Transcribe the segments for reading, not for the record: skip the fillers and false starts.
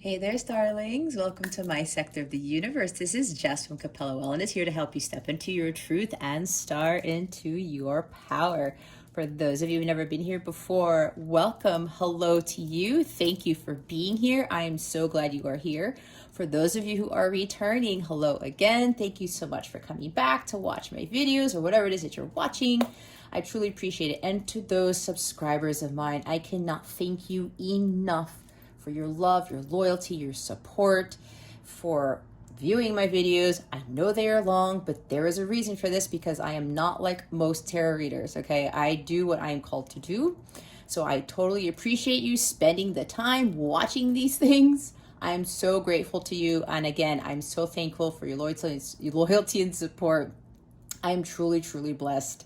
Hey there, starlings. Welcome to my sector of the universe. This is Jess from Capella Wellness, here to help you step into your truth and star into your power. For those of you who've never been here before, welcome. Hello to you. Thank you for being here. I am so glad you are here. For those of you who are returning, hello again. Thank you so much for coming back to watch my videos or whatever it is that you're watching. I truly appreciate it. And to those subscribers of mine, I cannot thank you enough for your love, your loyalty, your support, for viewing my videos. I know they are long, but there is a reason for this, because I am not like most tarot readers, okay? I do what I am called to do. So I totally appreciate you spending the time watching these things. I'm so grateful to you. And again, I'm so thankful for your loyalty and support. I'm truly, truly blessed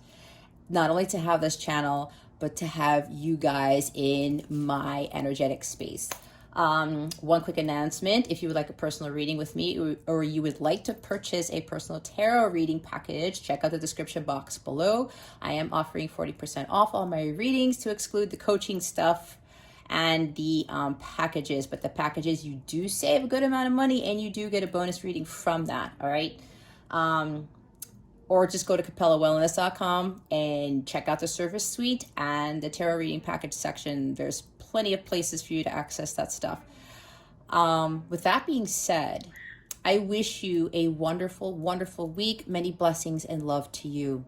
not only to have this channel, but to have you guys in my energetic space. One quick announcement: if you would like a personal reading with me, or you would like to purchase a personal tarot reading package, check out the description box below. I am offering 40% off all my readings, to exclude the coaching stuff and the packages. But the packages, you do save a good amount of money, and you do get a bonus reading from that. All right. Or just go to capellawellness.com and check out the service suite and the tarot reading package section. There's plenty of places for you to access that stuff. With that being said, I wish you a wonderful, wonderful week. Many blessings and love to you.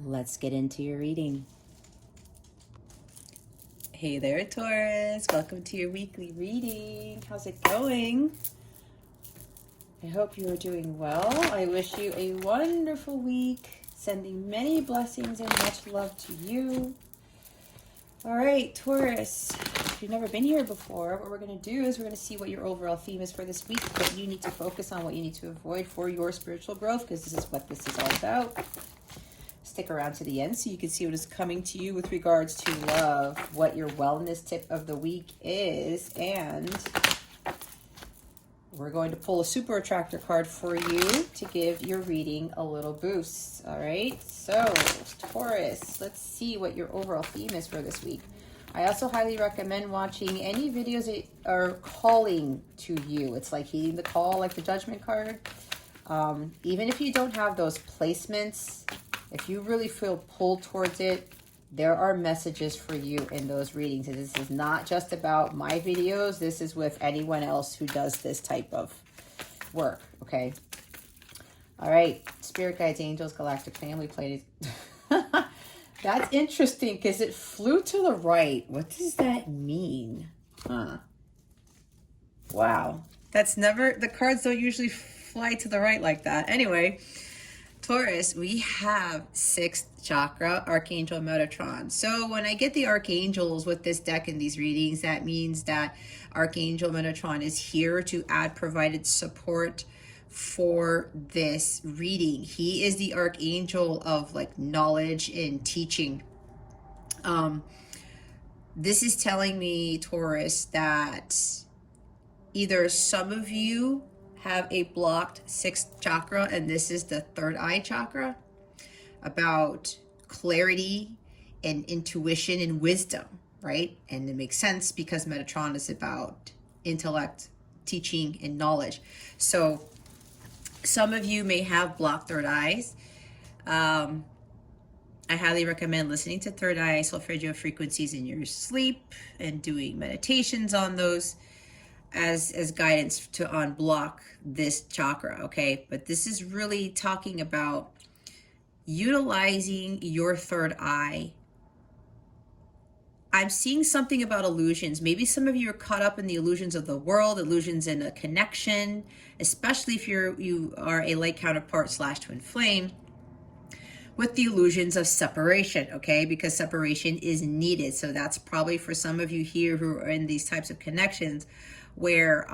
Let's get into your reading. Hey there, Taurus. Welcome to your weekly reading. How's it going? I hope you are doing well. I wish you a wonderful week. Sending many blessings and much love to you. All right, Taurus, if you've never been here before, what we're going to do is we're going to see what your overall theme is for this week, what you need to focus on, what you need to avoid for your spiritual growth, because this is what this is all about. Stick around to the end so you can see what is coming to you with regards to love, what your wellness tip of the week is, and we're going to pull a super attractor card for you to give your reading a little boost. All right, so Taurus, let's see what your overall theme is for this week. I also highly recommend watching any videos that are calling to you. It's like heeding the call, like the judgment card. Even if you don't have those placements, if you really feel pulled towards it, there are messages for you in those readings. And this is not just about my videos. This is with anyone else who does this type of work, okay? All right, spirit guides, angels, galactic family planets. That's interesting because it flew to the right. What does that mean? Huh. Wow. That's never, the cards don't usually fly to the right like that. Anyway, Taurus, we have sixth chakra, Archangel Metatron. So when I get the archangels with this deck in these readings, that means that Archangel Metatron is here to add provided support for this reading. He is the archangel of like knowledge and teaching. This is telling me, Taurus, that either some of you have a blocked sixth chakra, and this is the third eye chakra, about clarity and intuition and wisdom, right? And it makes sense because Metatron is about intellect, teaching, and knowledge. So some of you may have blocked third eyes. I highly recommend listening to third eye solfeggio frequencies in your sleep and doing meditations on those as guidance to unblock this chakra, okay? But this is really talking about utilizing your third eye. I'm seeing something about illusions. Maybe some of you are caught up in the illusions of the world, illusions in a connection, especially if you are a light counterpart / twin flame, with the illusions of separation, okay? Because separation is needed. So that's probably for some of you here who are in these types of connections where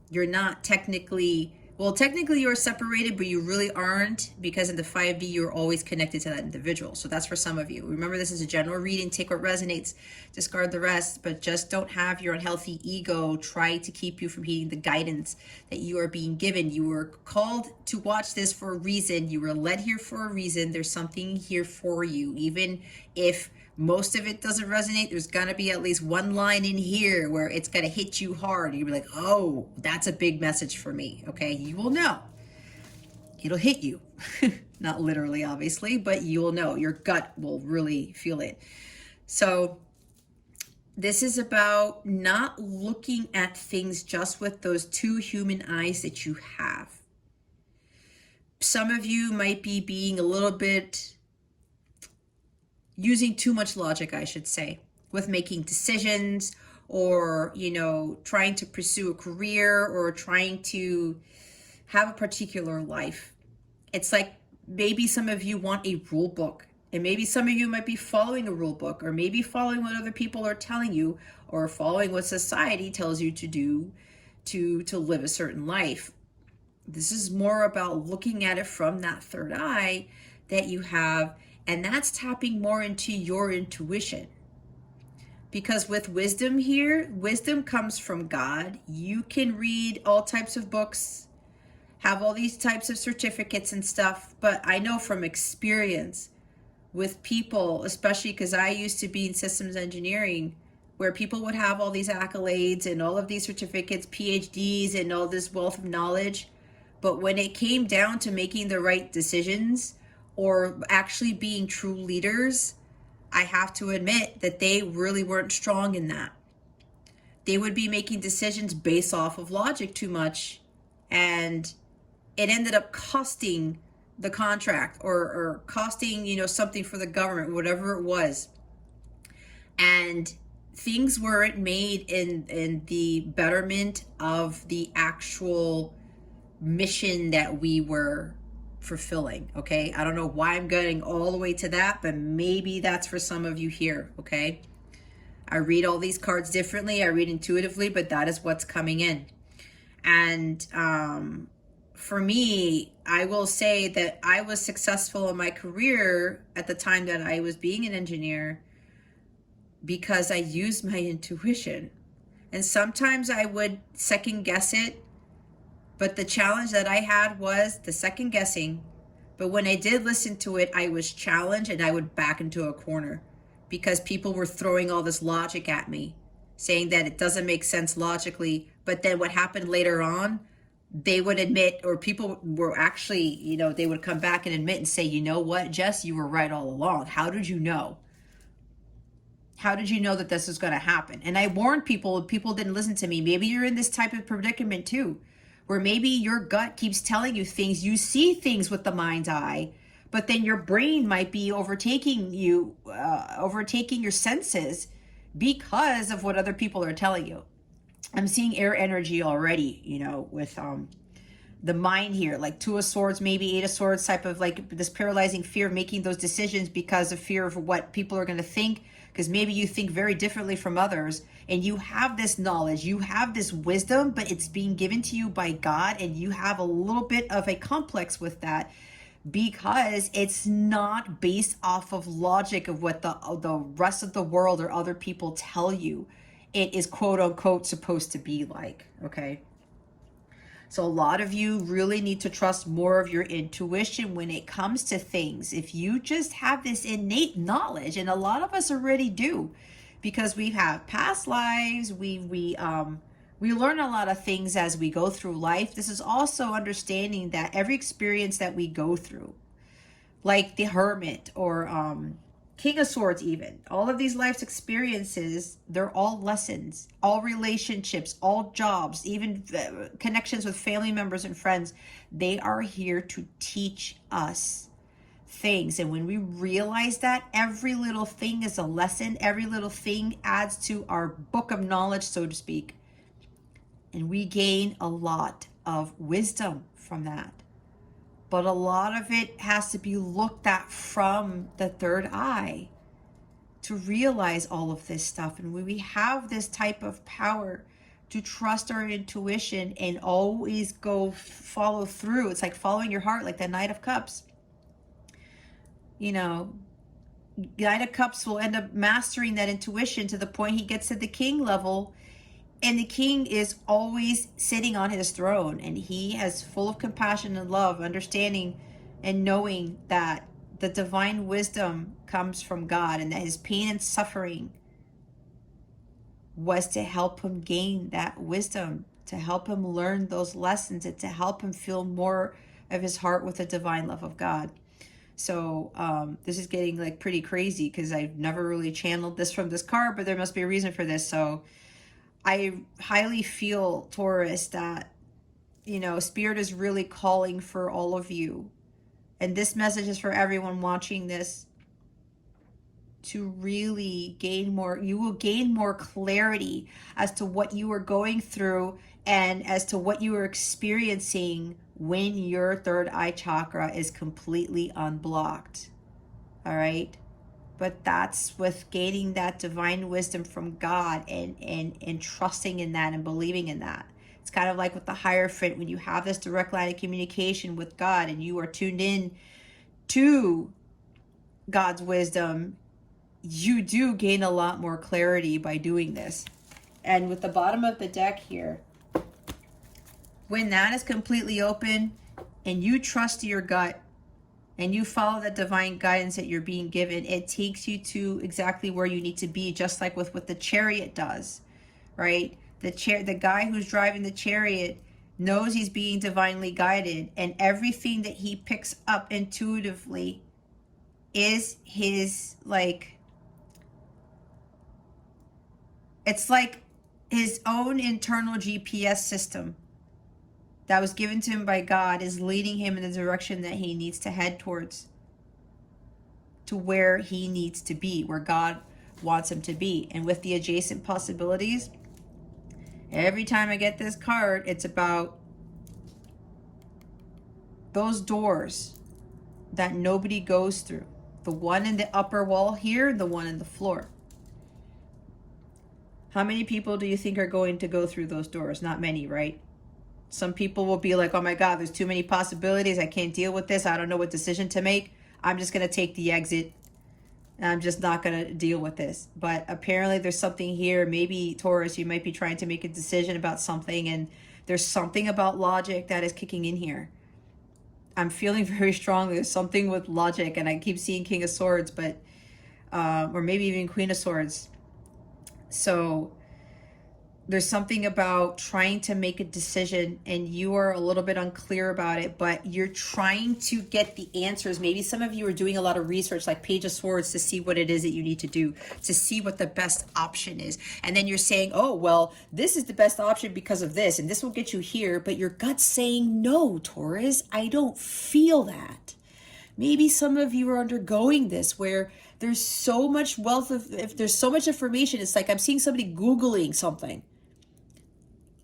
you're not technically, well, technically you're separated, but you really aren't, because in the 5D, you're always connected to that individual. So that's for some of you. Remember, this is a general reading. Take what resonates, discard the rest, but just don't have your unhealthy ego try to keep you from heeding the guidance that you are being given. You were called to watch this for a reason. You were led here for a reason. There's something here for you, even if most of it doesn't resonate, there's gonna be at least one line in here where it's gonna hit you hard. You'll be like, oh, that's a big message for me, okay? You will know. It'll hit you. Not literally, obviously, but you will know. Your gut will really feel it. So this is about not looking at things just with those two human eyes that you have. Some of you might be being a little bit using too much logic, I should say, with making decisions, or, you know, trying to pursue a career, or trying to have a particular life. It's like maybe some of you want a rule book, and maybe some of you might be following a rule book, or maybe following what other people are telling you, or following what society tells you to do to live a certain life. This is more about looking at it from that third eye that you have, and that's tapping more into your intuition. Because with wisdom here, wisdom comes from God. You can read all types of books, have all these types of certificates and stuff, but I know from experience with people, especially because I used to be in systems engineering, where people would have all these accolades and all of these certificates, PhDs, and all this wealth of knowledge. But when it came down to making the right decisions or actually being true leaders, I have to admit that they really weren't strong in that. They would be making decisions based off of logic too much, and it ended up costing the contract, or costing, you know, something for the government, whatever it was. And things weren't made in the betterment of the actual mission that we were fulfilling, okay? I don't know why I'm getting all the way to that, but maybe that's for some of you here, okay? I read all these cards differently. I read intuitively, but that is what's coming in. And for me, I will say that I was successful in my career at the time that I was being an engineer because I used my intuition. And sometimes I would second guess it, but the challenge that I had was the second guessing. But when I did listen to it, I was challenged, and I would back into a corner because people were throwing all this logic at me, saying that it doesn't make sense logically. But then what happened later on, they would admit, or people were actually, you know, they would come back and admit and say, you know what, Jess, you were right all along. How did you know? How did you know that this was going to happen? And I warned people, people didn't listen to me. Maybe you're in this type of predicament too, where maybe your gut keeps telling you things. You see things with the mind's eye, but then your brain might be overtaking you, overtaking your senses because of what other people are telling you. I'm seeing air energy already, you know, with the mind here, like Two of Swords, maybe Eight of Swords, type of like this paralyzing fear of making those decisions because of fear of what people are going to think, because maybe you think very differently from others, and you have this knowledge, you have this wisdom, but it's being given to you by God, and you have a little bit of a complex with that because it's not based off of logic of what the rest of the world or other people tell you it is quote unquote supposed to be like, okay? So a lot of you really need to trust more of your intuition when it comes to things. If you just have this innate knowledge, and a lot of us already do, because we have past lives, we learn a lot of things as we go through life. This is also understanding that every experience that we go through, like the Hermit or King of Swords, even all of these life's experiences, they're all lessons, all relationships, all jobs, even connections with family members and friends. They are here to teach us things. And when we realize that every little thing is a lesson, every little thing adds to our book of knowledge, so to speak, and we gain a lot of wisdom from that. But a lot of it has to be looked at from the third eye to realize all of this stuff. And when we have this type of power to trust our intuition and always follow through, it's like following your heart, like the Knight of Cups. You know, Knight of Cups will end up mastering that intuition to the point he gets to the king level. And the king is always sitting on his throne, and he is full of compassion and love, understanding and knowing that the divine wisdom comes from God, and that his pain and suffering was to help him gain that wisdom, to help him learn those lessons, and to help him feel more of his heart with the divine love of God. So this is getting like pretty crazy because I've never really channeled this from this card, but there must be a reason for this. So I highly feel, Taurus, that, you know, Spirit is really calling for all of you. And this message is for everyone watching this, to really gain more. You will gain more clarity as to what you are going through and as to what you are experiencing when your third eye chakra is completely unblocked. All right? But that's with gaining that divine wisdom from God and trusting in that and believing in that. It's kind of like with the Hierophant, when you have this direct line of communication with God and you are tuned in to God's wisdom, you do gain a lot more clarity by doing this. And with the bottom of the deck here, when that is completely open and you trust your gut and you follow the divine guidance that you're being given, it takes you to exactly where you need to be, just like with what the Chariot does, right? The guy who's driving the Chariot knows he's being divinely guided, and everything that he picks up intuitively is his, like, it's like his own internal GPS system that was given to him by God is leading him in the direction that he needs to head towards, to where he needs to be, where God wants him to be. And with the adjacent possibilities, every time I get this card, it's about those doors that nobody goes through. The one in the upper wall here, the one in the floor. How many people do you think are going to go through those doors? Not many, right? Some people will be like, oh my God, there's too many possibilities. I can't deal with this. I don't know what decision to make. I'm just going to take the exit. I'm just not going to deal with this. But apparently there's something here. Maybe, Taurus, you might be trying to make a decision about something, and there's something about logic that is kicking in here. I'm feeling very strongly there's something with logic, and I keep seeing King of Swords, but or maybe even Queen of Swords. So there's something about trying to make a decision and you are a little bit unclear about it, but you're trying to get the answers. Maybe some of you are doing a lot of research, like Page of Swords, to see what it is that you need to do, to see what the best option is. And then you're saying, oh, well, this is the best option because of this, and this will get you here. But your gut's saying, no, Taurus, I don't feel that. Maybe some of you are undergoing this where there's so much wealth of, if there's so much information, it's like I'm seeing somebody Googling something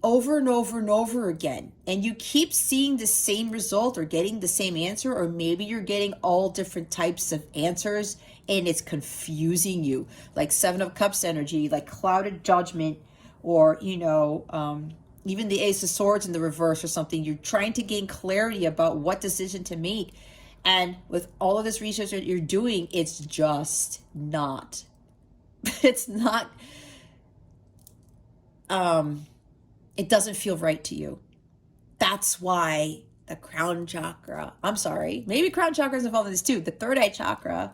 over and over and over again, and you keep seeing the same result or getting the same answer, or maybe you're getting all different types of answers and it's confusing you, like Seven of Cups energy, like clouded judgment, or, you know, even the Ace of Swords in the reverse or something. You're trying to gain clarity about what decision to make, and with all of this research that you're doing, it's just not, it's not, it doesn't feel right to you. That's why the crown chakra, I'm sorry, maybe crown chakra is involved in this too. The third eye chakra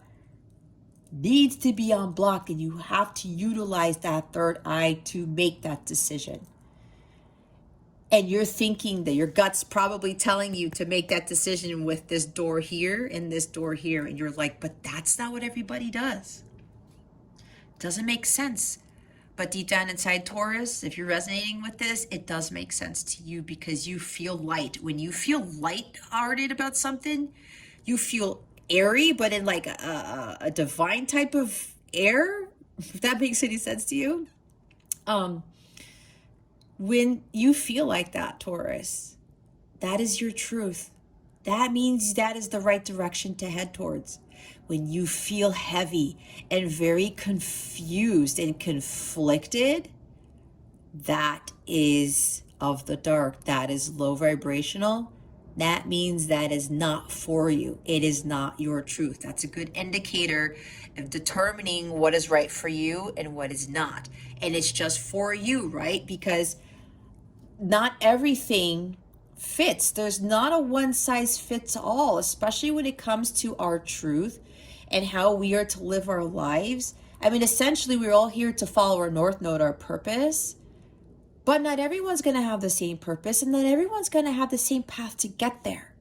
needs to be unblocked, and you have to utilize that third eye to make that decision. And you're thinking that your gut's probably telling you to make that decision with this door here and this door here. And you're like, but that's not what everybody does. Doesn't make sense. But deep down inside, Taurus, if you're resonating with this, it does make sense to you because you feel light. When you feel light-hearted about something, you feel airy, but in like a divine type of air, if that makes any sense to you. When you feel like that, Taurus, that is your truth. That means that is the right direction to head towards. When you feel heavy and very confused and conflicted, that is of the dark. That is low vibrational. That means that is not for you. It is not your truth. That's a good indicator of determining what is right for you and what is not. And it's just for you, right? Because not everything fits. There's not a one size fits all, especially when it comes to our truth and how we are to live our lives. I mean, essentially, we're all here to follow our North Node, our purpose, but not everyone's going to have the same purpose, and not everyone's going to have the same path to get there.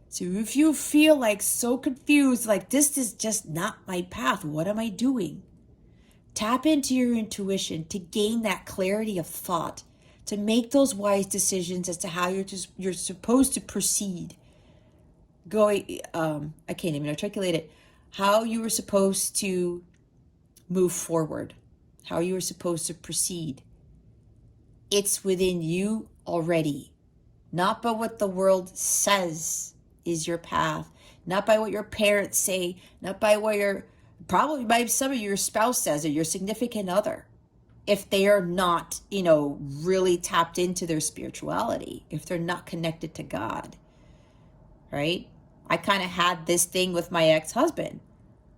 So if you feel like so confused, like this is just not my path, what am I doing? Tap into your intuition to gain that clarity of thought, to make those wise decisions as to how you're supposed to proceed. I can't even articulate it. How you were supposed to move forward, how you were supposed to proceed. It's within you already, not by what the world says is your path, not by what your parents say, not by what probably by some of your spouse says or your significant other. If they are not, really tapped into their spirituality, if they're not connected to God, right? I kind of had this thing with my ex-husband.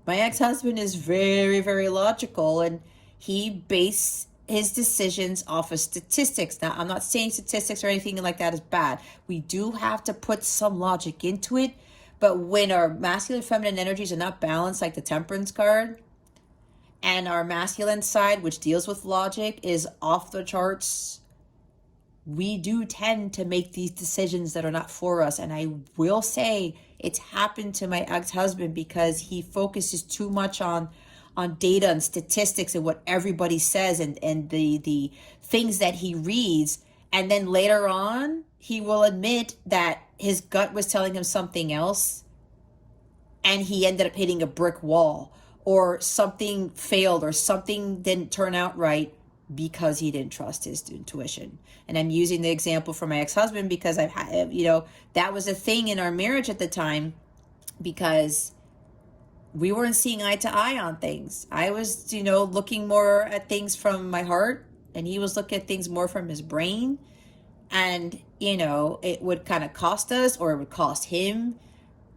My ex-husband is very, very logical, and he based his decisions off of statistics. Now, I'm not saying statistics or anything like that is bad. We do have to put some logic into it, but when our masculine feminine energies are not balanced, like the Temperance Card, and our masculine side, which deals with logic, is off the charts, we do tend to make these decisions that are not for us. And I will say it's happened to my ex-husband because he focuses too much on data and statistics and what everybody says and the things that he reads. And then later on, he will admit that his gut was telling him something else, and he ended up hitting a brick wall, or something failed, or something didn't turn out right because he didn't trust his intuition. And I'm using the example for my ex-husband because I've had, that was a thing in our marriage at the time, because we weren't seeing eye to eye on things. I was, looking more at things from my heart, and he was looking at things more from his brain. And, it would kind of cost us, or it would cost him,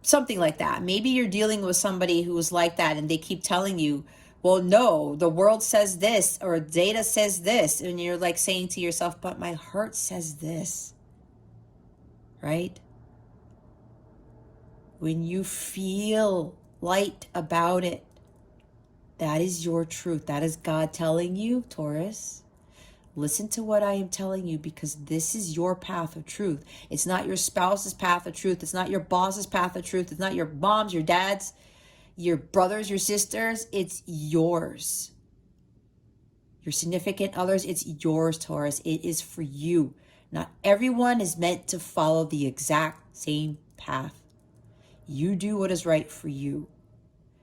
something like that. Maybe you're dealing with somebody who is like that, and they keep telling you, well, no, the world says this, or data says this. And you're like saying to yourself, but my heart says this, right? When you feel light about it, that is your truth. That is God telling you, Taurus, listen to what I am telling you, because this is your path of truth. It's not your spouse's path of truth. It's not your boss's path of truth. It's not your mom's, your dad's, your brothers, your sisters. It's yours. Your significant others, it's yours, Taurus. It is for you. Not everyone is meant to follow the exact same path. You do what is right for you.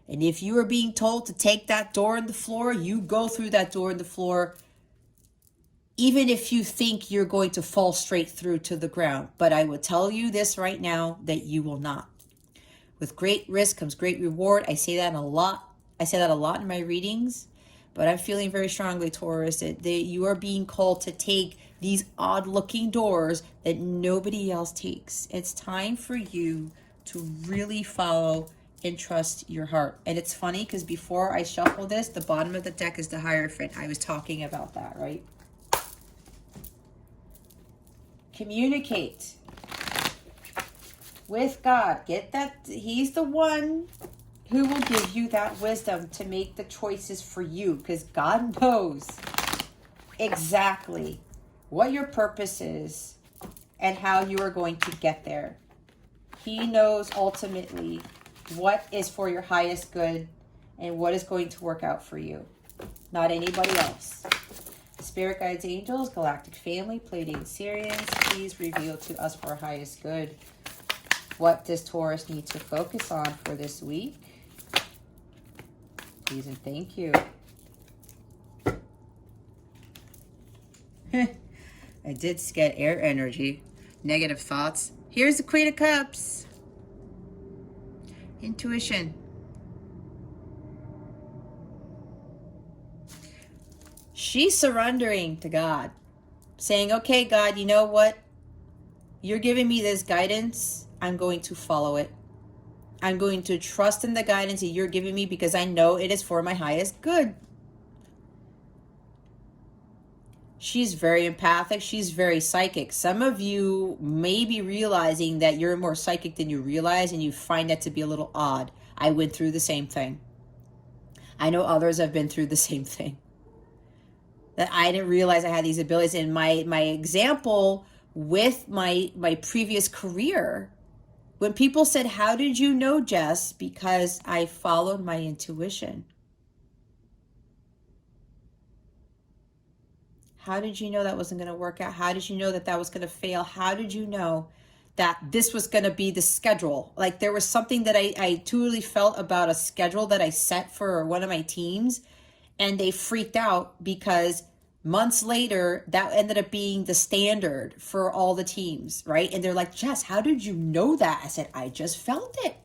And if you are being told to take that door in the floor, you go through that door in the floor, even if you think you're going to fall straight through to the ground. But I will tell you this right now, that you will not. With great risk comes great reward. I say that a lot. I say that a lot in my readings, but I'm feeling very strongly, Taurus, that you are being called to take these odd looking doors that nobody else takes. It's time for you to really follow and trust your heart. And it's funny because before I shuffle this, the bottom of the deck is the Hierophant. I was talking about that, right? Communicate with God. Get that. He's the one who will give you that wisdom to make the choices for you, because God knows exactly what your purpose is and how you are going to get there. He knows ultimately what is for your highest good and what is going to work out for you, not anybody else. Spirit guides, angels, galactic family, Pleiadian Sirians, please reveal to us for our highest good. What does Taurus need to focus on for this week? Please and thank you. I did get air energy. Negative thoughts. Here's the Queen of Cups. Intuition. She's surrendering to God. Saying, okay, God, you know what? You're giving me this guidance. I'm going to follow it. I'm going to trust in the guidance that you're giving me, because I know it is for my highest good. She's very empathic. She's very psychic. Some of you may be realizing that you're more psychic than you realize, and you find that to be a little odd. I went through the same thing. I know others have been through the same thing. That I didn't realize I had these abilities. And my example with my previous career, when people said, "How did you know, Jess?" Because I followed my intuition. How did you know that wasn't going to work out? How did you know that that was going to fail? How did you know that this was going to be the schedule? Like, there was something that I truly felt about a schedule that I set for one of my teams, and they freaked out because months later, that ended up being the standard for all the teams, right? And they're like, "Jess, how did you know that?" I said, "I just felt it."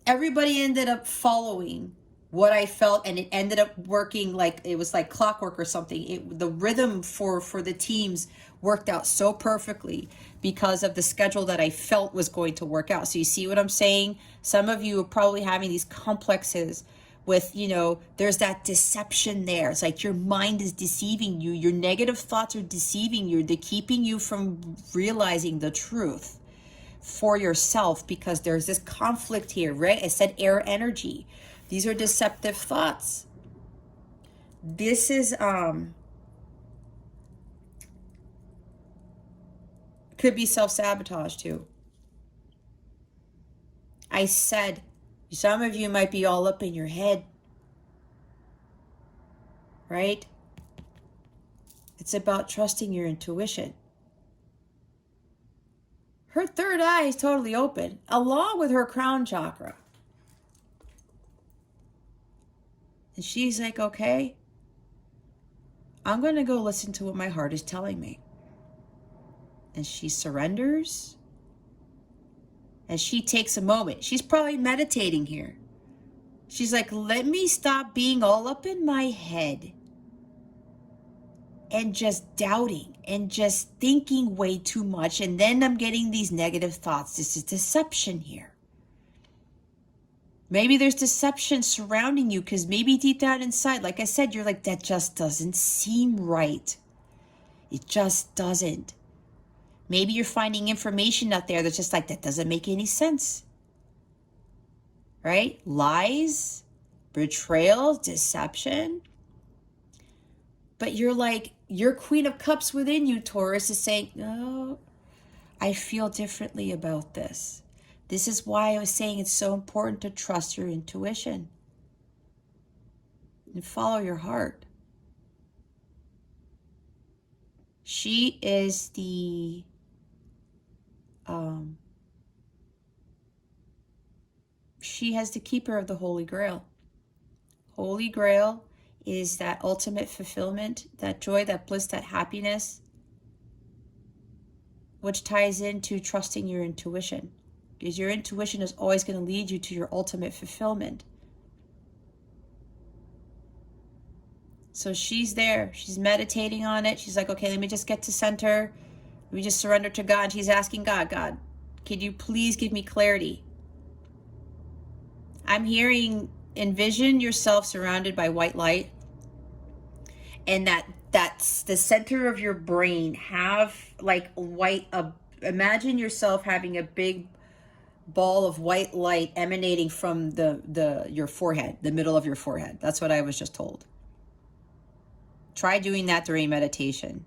Everybody ended up following what I felt, and it ended up working like it was like clockwork or something. The rhythm for the teams worked out so perfectly because of the schedule that I felt was going to work out. So you see what I'm saying? Some of you are probably having these complexes with, there's that deception there. It's like your mind is deceiving you. Your negative thoughts are deceiving you. They're keeping you from realizing the truth for yourself, because there's this conflict here, right? I said air energy. These are deceptive thoughts. This is could be self-sabotage too. I said some of you might be all up in your head, right? It's about trusting your intuition. Her third eye is totally open, along with her crown chakra. And she's like, okay, I'm going to go listen to what my heart is telling me. And she surrenders. And she takes a moment. She's probably meditating here. She's like, let me stop being all up in my head and just doubting and just thinking way too much. And then I'm getting these negative thoughts. This is deception here. Maybe there's deception surrounding you, because maybe deep down inside, like I said, you're like, that just doesn't seem right. It just doesn't. Maybe you're finding information out there that's just like, that doesn't make any sense. Right? Lies, betrayal, deception. But you're like, your Queen of Cups within you, Taurus, is saying, no, I feel differently about this. This is why I was saying it's so important to trust your intuition and follow your heart. She is the she has the keeper of the Holy Grail. Holy Grail is that ultimate fulfillment, that joy, that bliss, that happiness, which ties into trusting your intuition. Because your intuition is always going to lead you to your ultimate fulfillment. So she's there. She's meditating on it. She's like, okay, let me just get to center. Let me just surrender to God. She's asking God, can you please give me clarity? I'm hearing, envision yourself surrounded by white light. And that's the center of your brain. Have like white, imagine yourself having a big ball of white light emanating from your forehead, the middle of your forehead. That's what I was just told. Try doing that during meditation.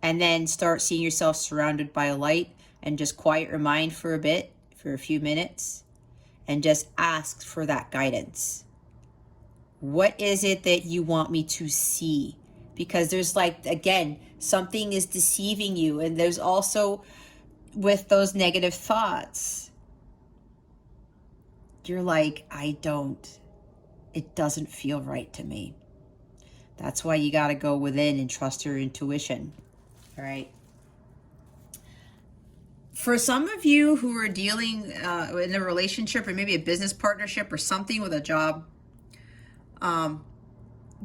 And then start seeing yourself surrounded by a light, and just quiet your mind for a bit, for a few minutes, and just ask for that guidance. What is it that you want me to see? Because there's like, again, something is deceiving you. And there's also with those negative thoughts, you're like, it doesn't feel right to me. That's why you got to go within and trust your intuition. All right. For some of you who are dealing in a relationship, or maybe a business partnership or something with a job,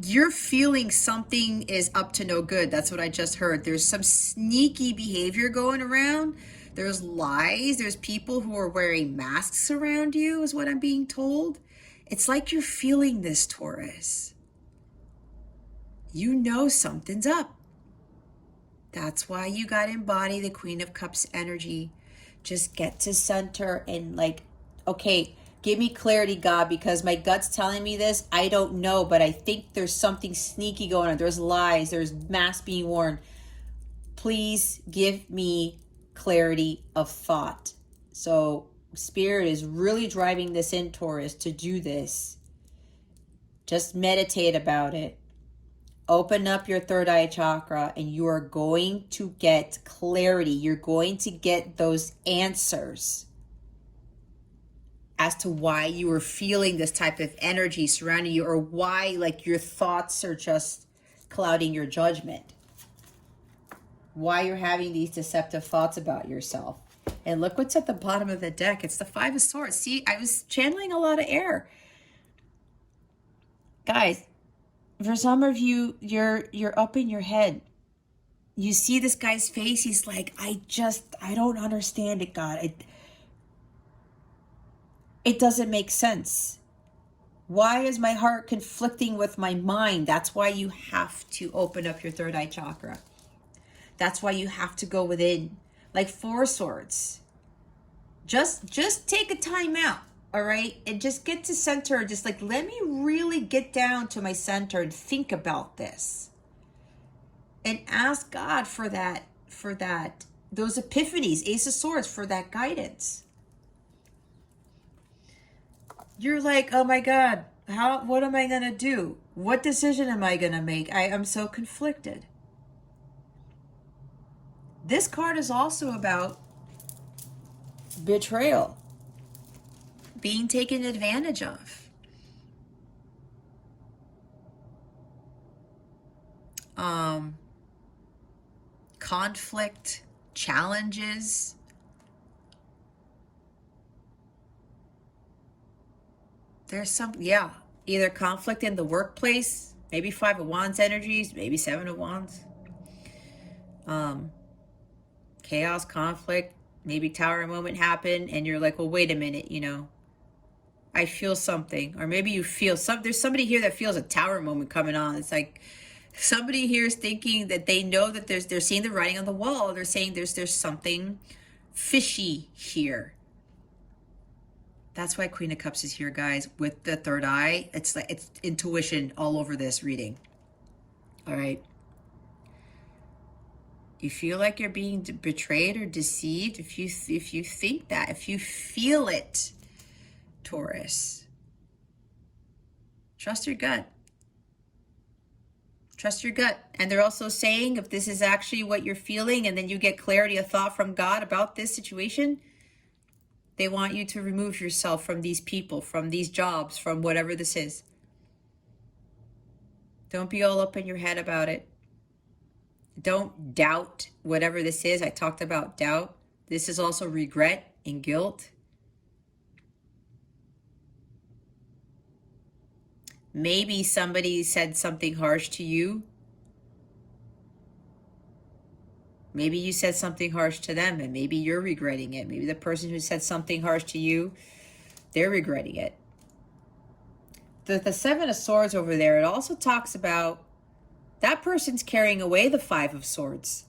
you're feeling something is up to no good. That's what I just heard. There's some sneaky behavior going around. There's lies. There's people who are wearing masks around you, is what I'm being told. It's like you're feeling this, Taurus. You know something's up. That's why you got to embody the Queen of Cups energy. Just get to center and like, okay, give me clarity, God, because my gut's telling me this. I don't know, but I think there's something sneaky going on. There's lies. There's masks being worn. Please give me clarity of thought. So Spirit is really driving this in, Taurus, to do this. Just meditate about it. Open up your third eye chakra and you are going to get clarity. You're going to get those answers as to why you are feeling this type of energy surrounding you, or why like your thoughts are just clouding your judgment. Why you're having these deceptive thoughts about yourself. And look what's at the bottom of the deck. It's the Five of Swords. See, I was channeling a lot of air. Guys, for some of you, you're up in your head. You see this guy's face. He's like, I don't understand it, God. It doesn't make sense. Why is my heart conflicting with my mind? That's why you have to open up your third eye chakra. That's why you have to go within. Like Four Swords. Just take a time out. All right, and just get to center. Just like, let me really get down to my center and think about this, and ask God for that, those epiphanies. Ace of Swords, for that guidance. You're like, oh my God, what am I gonna do? What decision am I gonna make? I am so conflicted. This card is also about betrayal. Being taken advantage of. Conflict, challenges. There's some, yeah, either conflict in the workplace, maybe Five of Wands energies, maybe Seven of Wands. Chaos, conflict, maybe Tower moment happened and you're like, well, wait a minute, I feel something. Or maybe you feel there's somebody here that feels a Tower moment coming on. It's like somebody here is thinking that they know that they're seeing the writing on the wall. They're saying there's something fishy here. That's why Queen of Cups is here, guys, with the third eye. It's like, it's intuition all over this reading. All right. You feel like you're being betrayed or deceived. If you think that, if you feel it, Taurus, trust your gut. Trust your gut. And they're also saying, if this is actually what you're feeling and then you get clarity of thought from God about this situation, they want you to remove yourself from these people, from these jobs, from whatever this is. Don't be all up in your head about it. Don't doubt whatever this is. I talked about doubt. This is also regret and guilt. Maybe somebody said something harsh to you. Maybe you said something harsh to them and maybe you're regretting it. Maybe the person who said something harsh to you, they're regretting it. The Seven of Swords over there, it also talks about that person's carrying away the Five of Swords,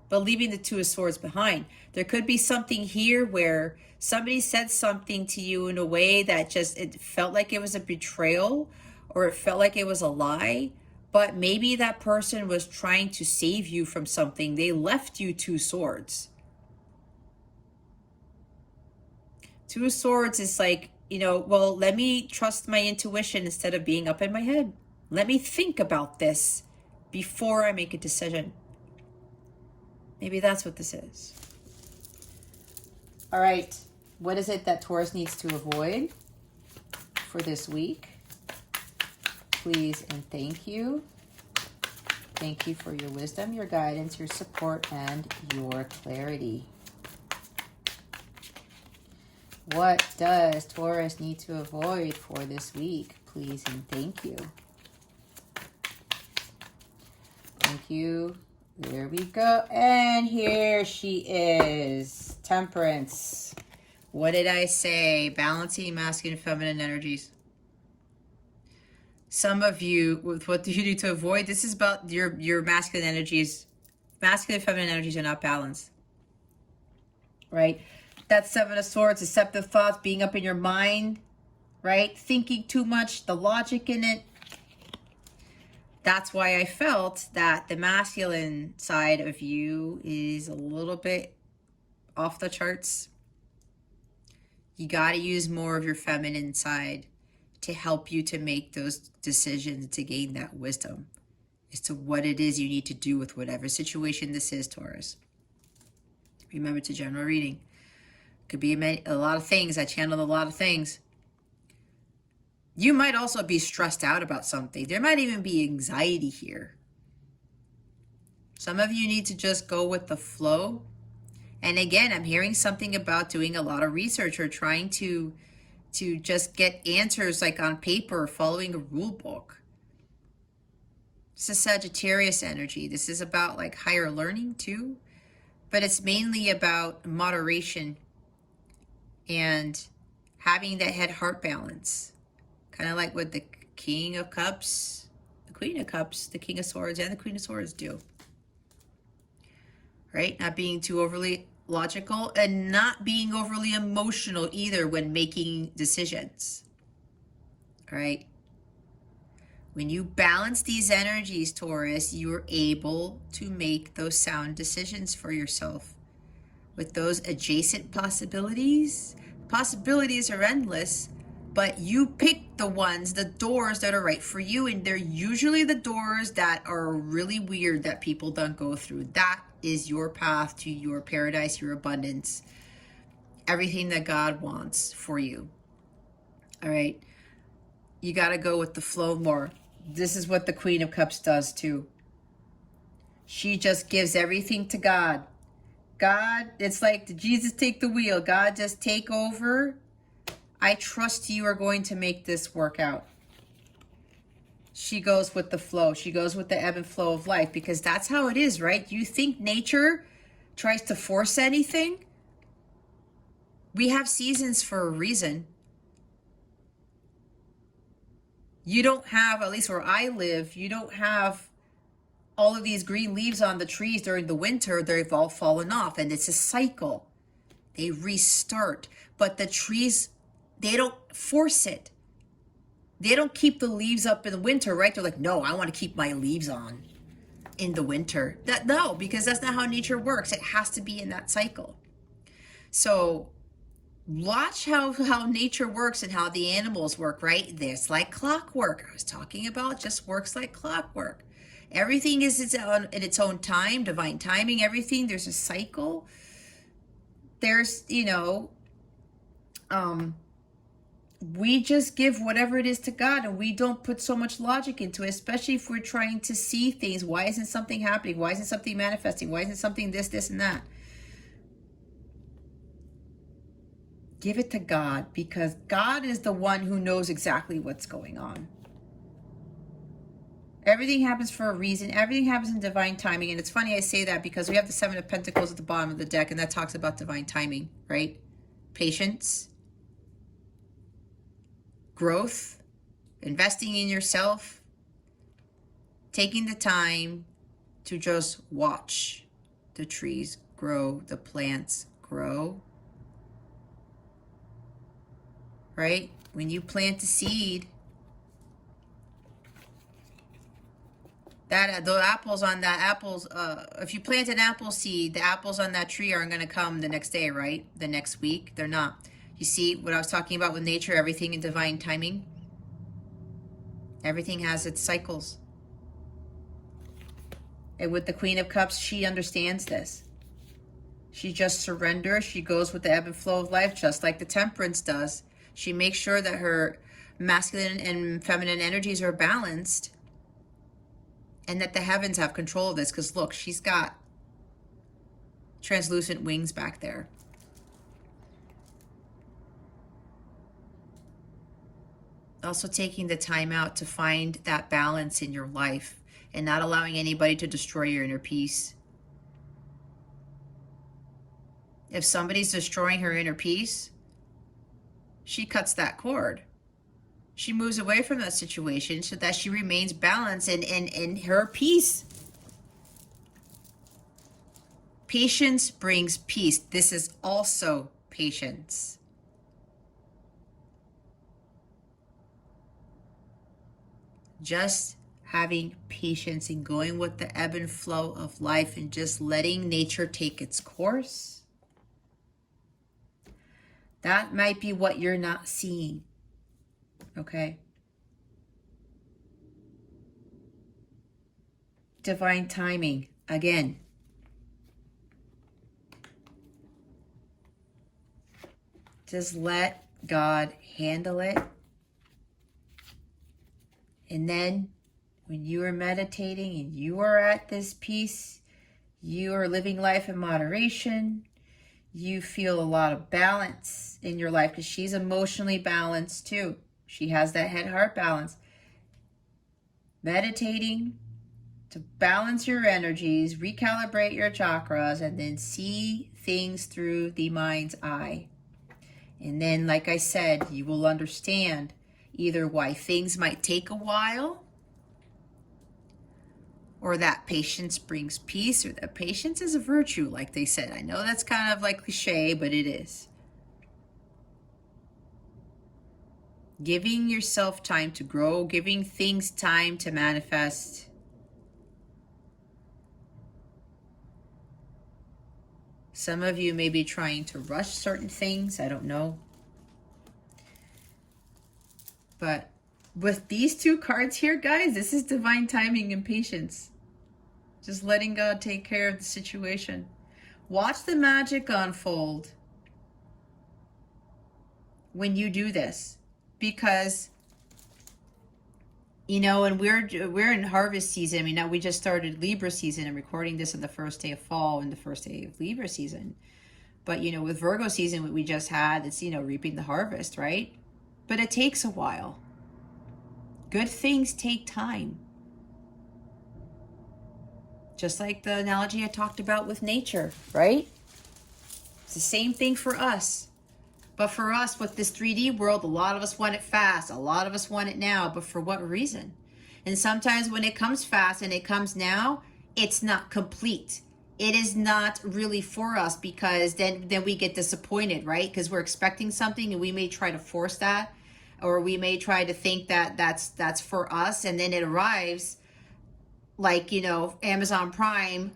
but leaving the Two of Swords behind. There could be something here where somebody said something to you in a way that it felt like it was a betrayal, or it felt like it was a lie, but maybe that person was trying to save you from something. They left you Two Swords. Two of Swords is like, well, let me trust my intuition instead of being up in my head. Let me think about this before I make a decision. Maybe that's what this is. All right. What is it that Taurus needs to avoid for this week? Please and thank you. Thank you for your wisdom, your guidance, your support, and your clarity. What does Taurus need to avoid for this week? Please and thank you. Thank you. There we go. And here she is. Temperance. What did I say? Balancing masculine and feminine energies. Some of you, with what you need to avoid, this is about your masculine energies. Masculine and feminine energies are not balanced. Right? That Seven of Swords, deceptive thoughts, being up in your mind, right? Thinking too much, the logic in it. That's why I felt that the masculine side of you is a little bit off the charts. You got to use more of your feminine side to help you to make those decisions, to gain that wisdom as to what it is you need to do with whatever situation this is, Taurus. Remember, it's a general reading. Could be a lot of things. I channeled a lot of things. You might also be stressed out about something. There might even be anxiety here. Some of you need to just go with the flow. And again, I'm hearing something about doing a lot of research or trying to just get answers like on paper, following a rule book. It's a Sagittarius energy. This is about like higher learning too, but it's mainly about moderation and having that head-heart balance. Kind of like what the King of Cups, the Queen of Cups, the King of Swords, and the Queen of Swords do. Right? Not being too overly logical and not being overly emotional either when making decisions. All right? When you balance these energies, Taurus, you're able to make those sound decisions for yourself. With those adjacent possibilities, possibilities are endless, but you pick the ones, the doors that are right for you, and they're usually the doors that are really weird that people don't go through. That is your path to your paradise, your abundance, everything that God wants for you. All right? You got to go with the flow more. This is what the Queen of Cups does too. She just gives everything to God. God, it's like, did Jesus take the wheel? God, just take over. I trust you are going to make this work out. She goes with the flow. She goes with the ebb and flow of life, because that's how it is, right? You think nature tries to force anything? We have seasons for a reason. You don't have, at least where I live, you don't have all of these green leaves on the trees during the winter. They've all fallen off, and it's a cycle. They restart, but the trees, they don't force it. They don't keep the leaves up in the winter, right? They're like, no, I want to keep my leaves on in the winter. No, because that's not how nature works. It has to be in that cycle. So watch how nature works and how the animals work, right? It's like clockwork. I was talking about just works like clockwork. Everything is in its own time, divine timing, everything. There's a cycle. There's, we just give whatever it is to God, and we don't put so much logic into it, especially if we're trying to see things. Why isn't something happening? Why isn't something manifesting? Why isn't something this, and that? Give it to God, because God is the one who knows exactly what's going on. Everything happens for a reason. Everything happens in divine timing. And it's funny I say that, because we have the Seven of Pentacles at the bottom of the deck, and that talks about divine timing, right? Patience, growth, investing in yourself, taking the time to just watch the trees grow, the plants grow, right? When you plant a seed, the apples on that if you plant an apple seed, the apples on that tree aren't going to come the next day, right? The next week, they're not. You see what I was talking about with nature, everything in divine timing? Everything has its cycles. And with the Queen of Cups, she understands this. She just surrenders. She goes with the ebb and flow of life, just like the Temperance does. She makes sure that her masculine and feminine energies are balanced, and that the heavens have control of this. Because look, she's got translucent wings back there. Also taking the time out to find that balance in your life and not allowing anybody to destroy your inner peace. If somebody's destroying her inner peace, she cuts that cord. she moves away from that situation so that she remains balanced and in her peace. Patience brings peace. This is also patience. Just having patience and going with the ebb and flow of life and just letting nature take its course. That might be what you're not seeing. Okay? Divine timing. Again. Just let God handle it. And then when you are meditating and you are at this peace, you are living life in moderation, you feel a lot of balance in your life because she's emotionally balanced too. She has that head-heart balance. Meditating to balance your energies, recalibrate your chakras, and then see things through the mind's eye. And then, like I said, you will understand either why things might take a while, or that patience brings peace, or that patience is a virtue, like they said. I know that's kind of like cliche, but it is. Giving yourself time to grow, giving things time to manifest. Some of you may be trying to rush certain things, I don't know. But with these two cards here, guys, this is divine timing and patience. Just letting God take care of the situation. Watch the magic unfold when you do this. Because, you know, and we're in harvest season. I mean, now we just started Libra season. I'm recording this on the first day of fall and the first day of Libra season. But, you know, with Virgo season, what we just had, it's, you know, reaping the harvest, right? But it takes a while. Good things take time. Just like the analogy I talked about with nature, right? It's the same thing for us. But for us, with this 3D world, a lot of us want it fast. A lot of us want it now. But for what reason? And sometimes when it comes fast and it comes now, it's not complete. It is not really for us, because then we get disappointed, right? Because we're expecting something and we may try to force that. Or we may try to think that that's for us, and then it arrives like, you know, Amazon Prime,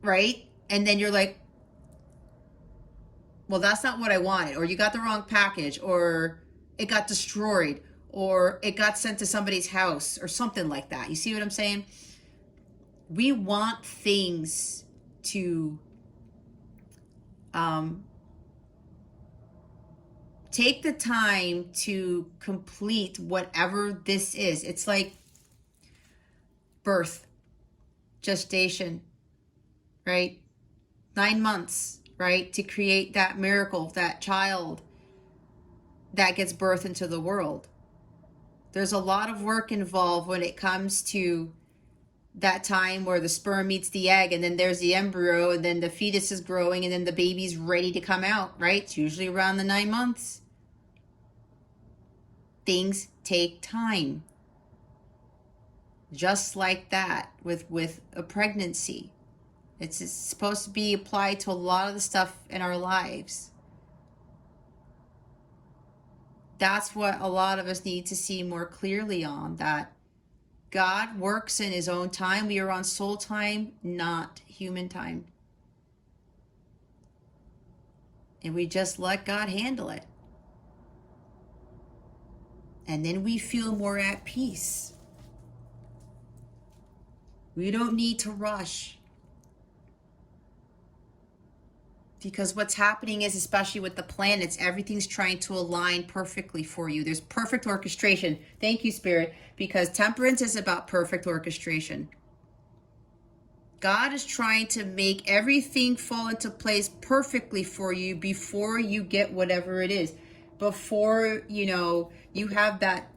right? And then you're like, well, that's not what I wanted, or you got the wrong package, or it got destroyed, or it got sent to somebody's house, or something like that. You see what I'm saying? We want things to take the time to complete whatever this is. It's like birth, gestation, right? 9 months, right? To create that miracle, that child that gets birthed into the world. There's a lot of work involved when it comes to that time where the sperm meets the egg, and then there's the embryo, and then the fetus is growing, and then the baby's ready to come out, right? It's usually around the 9 months. Things take time. Just like that with a pregnancy. It's supposed to be applied to a lot of the stuff in our lives. That's what a lot of us need to see more clearly on, that God works in his own time. We are on soul time, not human time. And we just let God handle it. And then we feel more at peace. We don't need to rush. Because what's happening is, especially with the planets, everything's trying to align perfectly for you. There's perfect orchestration. Thank you, Spirit. Because temperance is about perfect orchestration. God is trying to make everything fall into place perfectly for you before you get whatever it is. Before, you know, you have that,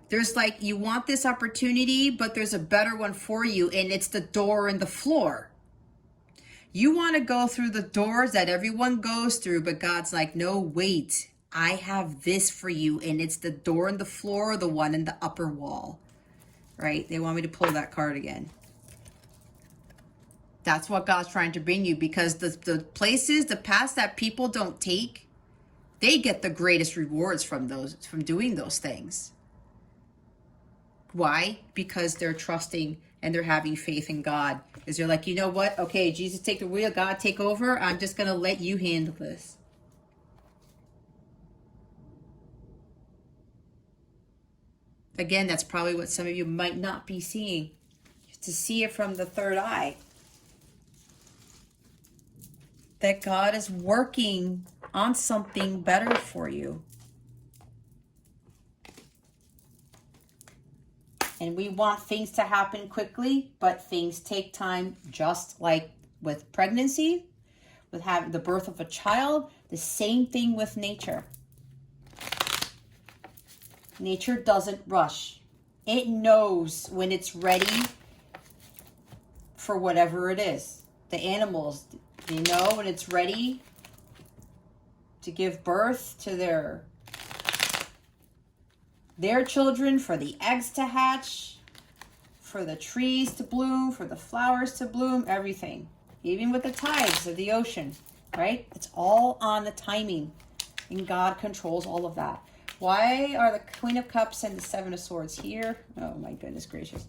there's like, you want this opportunity, but there's a better one for you, and it's the door and the floor. You want to go through the doors that everyone goes through, but God's like, no, wait. I have this for you, and it's the door and the floor, or the one in the upper wall, right? They want me to pull that card again. That's what God's trying to bring you, because the places, the paths that people don't take, they get the greatest rewards from doing those things. Why? Because they're trusting and they're having faith in God. Is they're like, you know what? Okay, Jesus, take the wheel. God, take over. I'm just going to let you handle this. Again, that's probably what some of you might not be seeing. To see it from the third eye. That God is working on something better for you. And we want things to happen quickly, but things take time, just like with pregnancy, with having the birth of a child, the same thing with nature. Nature doesn't rush. It knows when it's ready for whatever it is. The animals, they know when it's ready to give birth to their children, for the eggs to hatch, for the trees to bloom, for the flowers to bloom, everything. Even with the tides of the ocean, right? It's all on the timing, and God controls all of that. Why are the Queen of Cups and the Seven of Swords here? Oh my goodness gracious.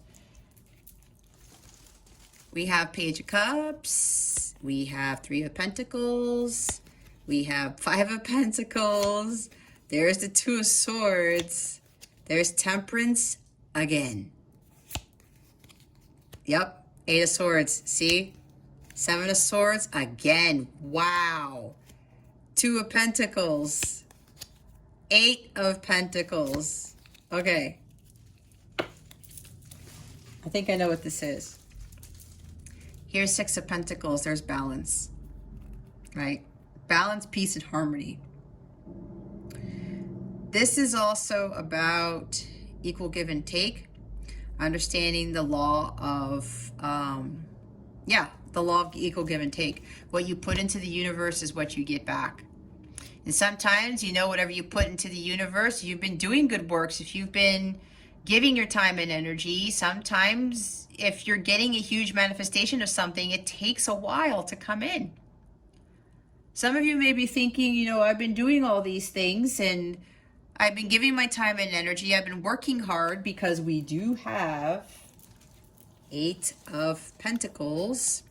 We have Page of Cups. We have Three of Pentacles. We have Five of Pentacles. There's the Two of Swords. There's Temperance again. Yep, Eight of Swords. See? Seven of Swords again. Wow. Two of Pentacles. Eight of Pentacles. Okay. I think I know what this is. Here's Six of Pentacles. There's balance. Right? Balance, peace, and harmony. This is also about equal give and take. Understanding the law of, the law of equal give and take. What you put into the universe is what you get back. And sometimes, whatever you put into the universe, you've been doing good works. If you've been giving your time and energy, sometimes if you're getting a huge manifestation of something, it takes a while to come in. Some of you may be thinking, I've been doing all these things and I've been giving my time and energy. I've been working hard, because we do have Eight of Pentacles.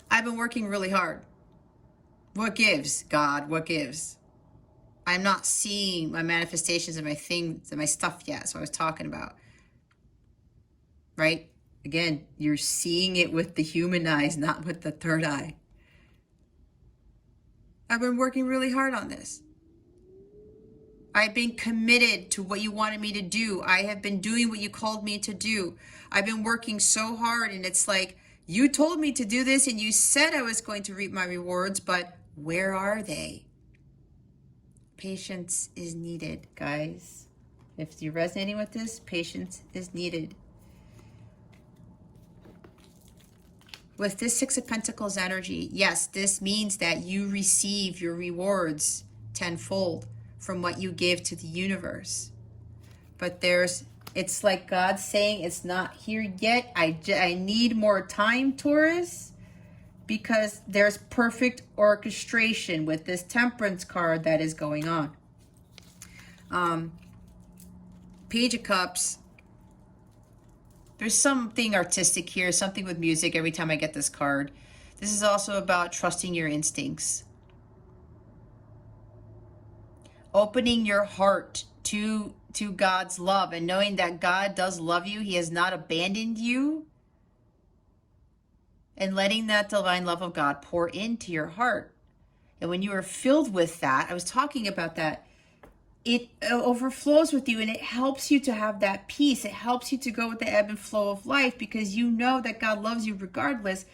I've been working really hard. What gives, God? What gives? I'm not seeing my manifestations and my things and my stuff yet. So I was talking about, right? Again, you're seeing it with the human eyes, not with the third eye. I've been working really hard on this. I've been committed to what you wanted me to do. I have been doing what you called me to do. I've been working so hard, and it's like, you told me to do this and you said I was going to reap my rewards, but where are they? Patience is needed, guys. If you're resonating with this, patience is needed. With this Six of Pentacles energy, yes, this means that you receive your rewards tenfold from what you give to the universe. But it's like God saying, it's not here yet. I need more time, Taurus, because there's perfect orchestration with this Temperance card that is going on. Page of Cups. There's something artistic here, something with music every time I get this card. This is also about trusting your instincts. Opening your heart to God's love, and knowing that God does love you. He has not abandoned you. And letting that divine love of God pour into your heart. And when you are filled with that, I was talking about that, it overflows with you, and it helps you to have that peace. It helps you to go with the ebb and flow of life, because you know that God loves you regardless.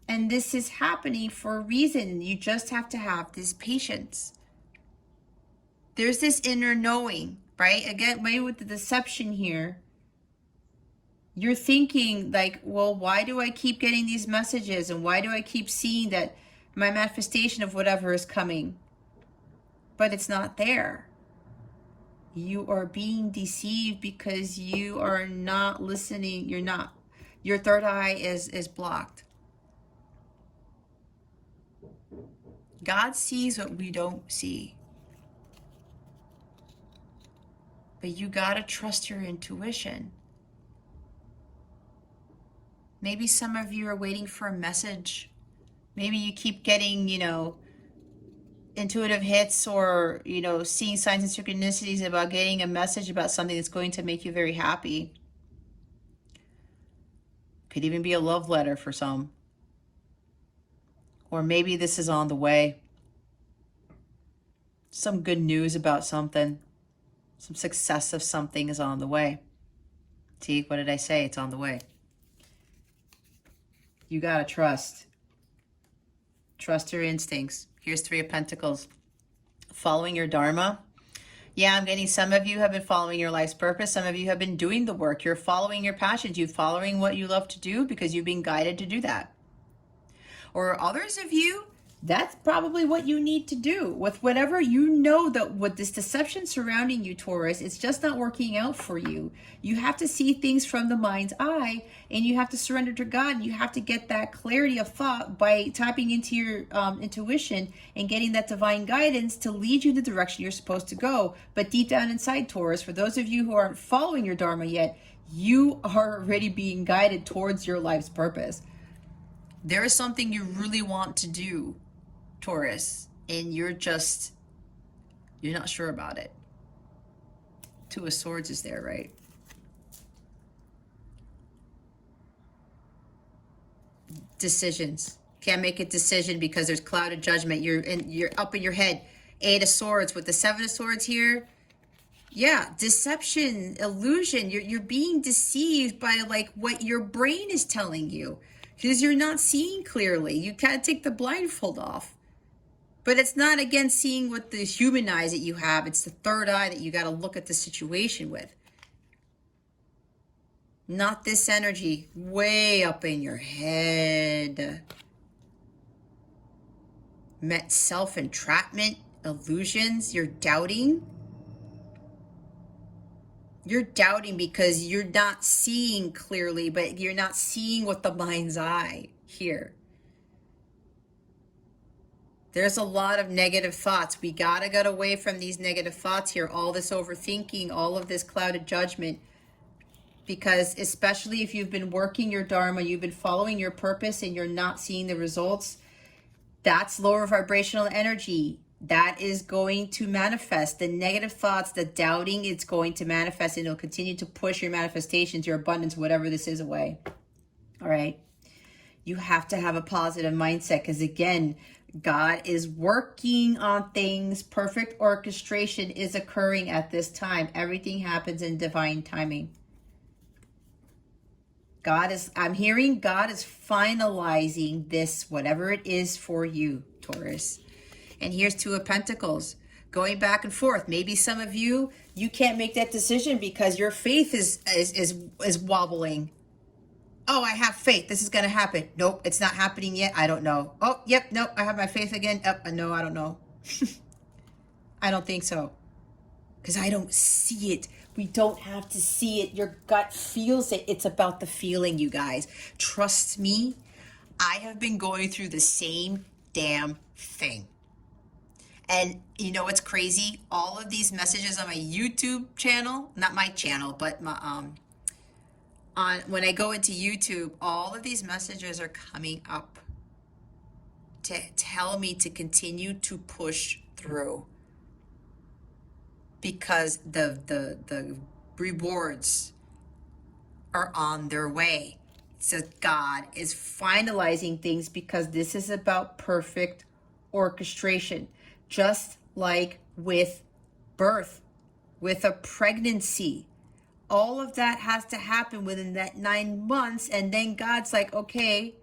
And this is happening for a reason. You just have to have this patience. There's this inner knowing, right? Again, maybe with the deception here, you're thinking like, well, why do I keep getting these messages? And why do I keep seeing that my manifestation of whatever is coming? but it's not there. You are being deceived because you are not listening. Your third eye is blocked. God sees what we don't see. But you gotta trust your intuition. Maybe some of you are waiting for a message. Maybe you keep getting, intuitive hits or, seeing signs and synchronicities about getting a message about something that's going to make you very happy. Could even be a love letter for some. Or maybe this is on the way. Some good news about something. Some success of something is on the way. See, what did I say? It's on the way. You gotta trust. Trust your instincts. Here's Three of Pentacles. Following your Dharma. Yeah, I'm getting some of you have been following your life's purpose. Some of you have been doing the work. You're following your passions. You're following what you love to do because you've been guided to do that. Or others of you, that's probably what you need to do with whatever that with this deception surrounding you, Taurus, it's just not working out for you. You have to see things from the mind's eye, and you have to surrender to God, and you have to get that clarity of thought by tapping into your intuition and getting that divine guidance to lead you in the direction you're supposed to go. But deep down inside, Taurus, for those of you who aren't following your Dharma yet, you are already being guided towards your life's purpose. There is something you really want to do, Taurus, and you're not sure about it. Two of Swords is there, right? Decisions. Can't make a decision because there's clouded judgment. You're up in your head. Eight of Swords with the Seven of Swords here. Yeah, deception, illusion. You're being deceived by what your brain is telling you. Because you're not seeing clearly. You can't take the blindfold off. But it's not, again, seeing with the human eyes that you have. It's the third eye that you got to look at the situation with. Not this energy way up in your head. Met self-entrapment, illusions. You're doubting. You're doubting because you're not seeing clearly, but you're not seeing with the mind's eye here. There's a lot of negative thoughts. We gotta get away from these negative thoughts here. All this overthinking, all of this clouded judgment. Because especially if you've been working your Dharma, you've been following your purpose and you're not seeing the results, that's lower vibrational energy. That is going to manifest. The negative thoughts, the doubting, it's going to manifest, and it'll continue to push your manifestations, your abundance, whatever this is, away. All right. You have to have a positive mindset because, again, God is working on things. Perfect orchestration is occurring at this time. Everything happens in divine timing. I'm hearing God is finalizing this, whatever it is for you, Taurus. And here's Two of Pentacles, going back and forth. Maybe some of you can't make that decision because your faith is wobbling. Oh, I have faith. This is going to happen. Nope, it's not happening yet. I don't know. Oh, yep, nope, I have my faith again. No, I don't know. I don't think so. Because I don't see it. We don't have to see it. Your gut feels it. It's about the feeling, you guys. Trust me, I have been going through the same damn thing. And you know what's crazy? All of these messages on my YouTube channel, not my channel, but my when I go into YouTube, all of these messages are coming up to tell me to continue to push through. Because the rewards are on their way. It says God is finalizing things because this is about perfect orchestration. Just like with birth, with a pregnancy, all of that has to happen within that 9 months. And then God's like, okay,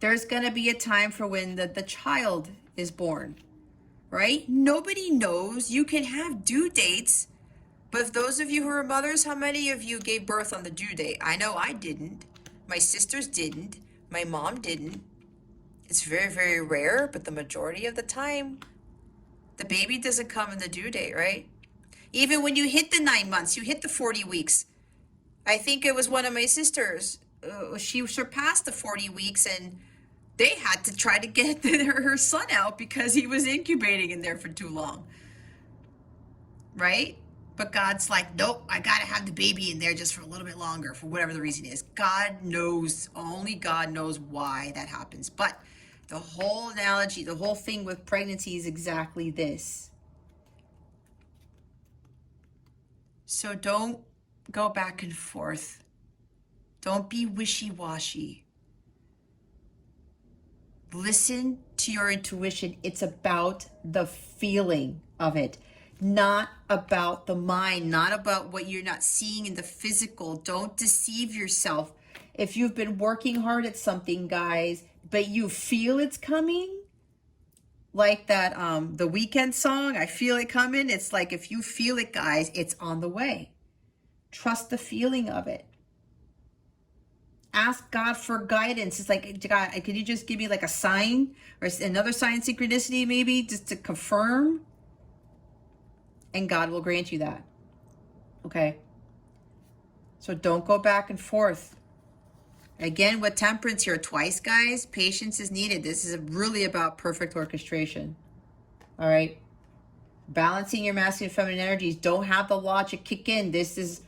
there's going to be a time for when the child is born, right? Nobody knows. You can have due dates. But if those of you who are mothers, how many of you gave birth on the due date? I know I didn't. My sisters didn't. My mom didn't. It's very, very rare, but the majority of the time, The baby doesn't come in the due date, right? Even when you hit the 9 months, you hit the 40 weeks. I think it was one of my sisters. She surpassed the 40 weeks and they had to try to get her son out because he was incubating in there for too long. Right? But God's like, nope, I got to have the baby in there just for a little bit longer for whatever the reason is. God knows, only God knows why that happens. But the whole analogy, the whole thing with pregnancy is exactly this. So don't go back and forth. Don't be wishy-washy. Listen to your intuition. It's about the feeling of it, not about the mind, not about what you're not seeing in the physical. Don't deceive yourself. If you've been working hard at something, guys, but you feel it's coming, like that the Weekend song, I Feel It Coming. It's like, if you feel it, guys, it's on the way. Trust the feeling of it. Ask God for guidance. It's like, God, could you just give me like a sign or another sign, synchronicity maybe, just to confirm? And God will grant you that. Okay? So don't go back and forth. Again, with temperance here twice, guys, patience is needed. This is really about perfect orchestration. All right? Balancing your masculine and feminine energies. Don't have the logic kick in. This is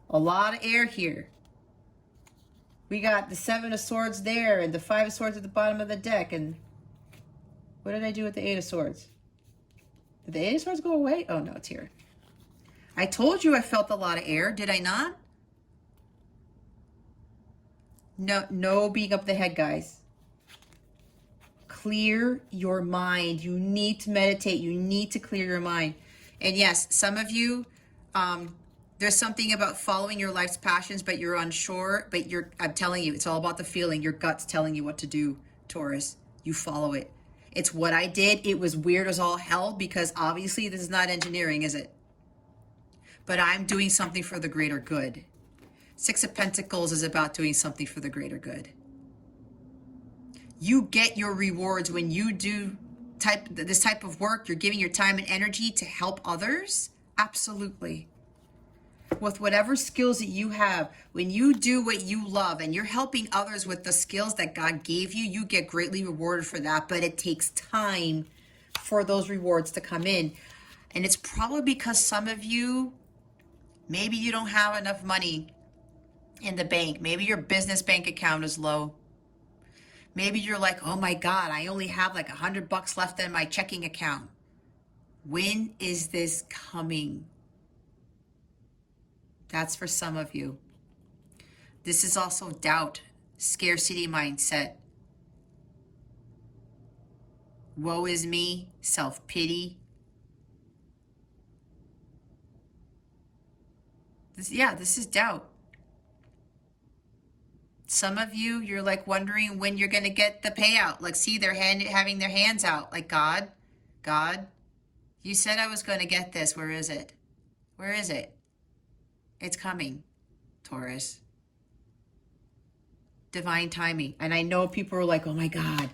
a lot of air here. We got the 7 of Swords there and the 5 of Swords at the bottom of the deck. And what did I do with the 8 of Swords? Did the 8 of Swords go away? Oh, no, it's here. I told you I felt a lot of air. Did I not? No beating up the head, guys. Clear your mind. You need to meditate. You need to clear your mind. And yes, some of you, there's something about following your life's passions, but you're unsure. But I'm telling you, it's all about the feeling. Your gut's telling you what to do, Taurus. You follow it. It's what I did. It was weird as all hell because obviously this is not engineering, is it? But I'm doing something for the greater good. 6 of Pentacles is about doing something for the greater good. You get your rewards when you do this type of work. You're giving your time and energy to help others. Absolutely. With whatever skills that you have, when you do what you love and you're helping others with the skills that God gave you, you get greatly rewarded for that. But it takes time for those rewards to come in. And it's probably because some of you, maybe you don't have enough money in the bank. Maybe your business bank account is low. Maybe you're like, oh my God, I only have like $100 left in my checking account. When is this coming? That's for some of you. This is also doubt, scarcity mindset. Woe is me, self-pity. This is doubt. Some of you, you're like wondering when you're going to get the payout. Like, see, they're having their hands out. Like, God, you said I was going to get this. Where is it? Where is it? It's coming, Taurus. Divine timing. And I know people are like, oh my God,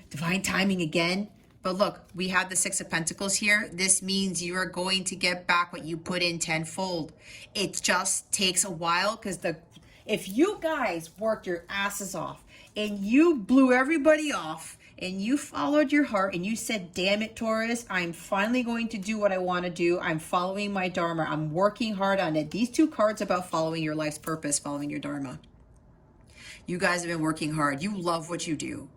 divine timing again. But look, we have the 6 of Pentacles here. This means you are going to get back what you put in tenfold. It just takes a while because if you guys worked your asses off and you blew everybody off and you followed your heart and you said, damn it, Taurus, I'm finally going to do what I want to do. I'm following my Dharma. I'm working hard on it. These 2 cards about following your life's purpose, following your Dharma. You guys have been working hard. You love what you do.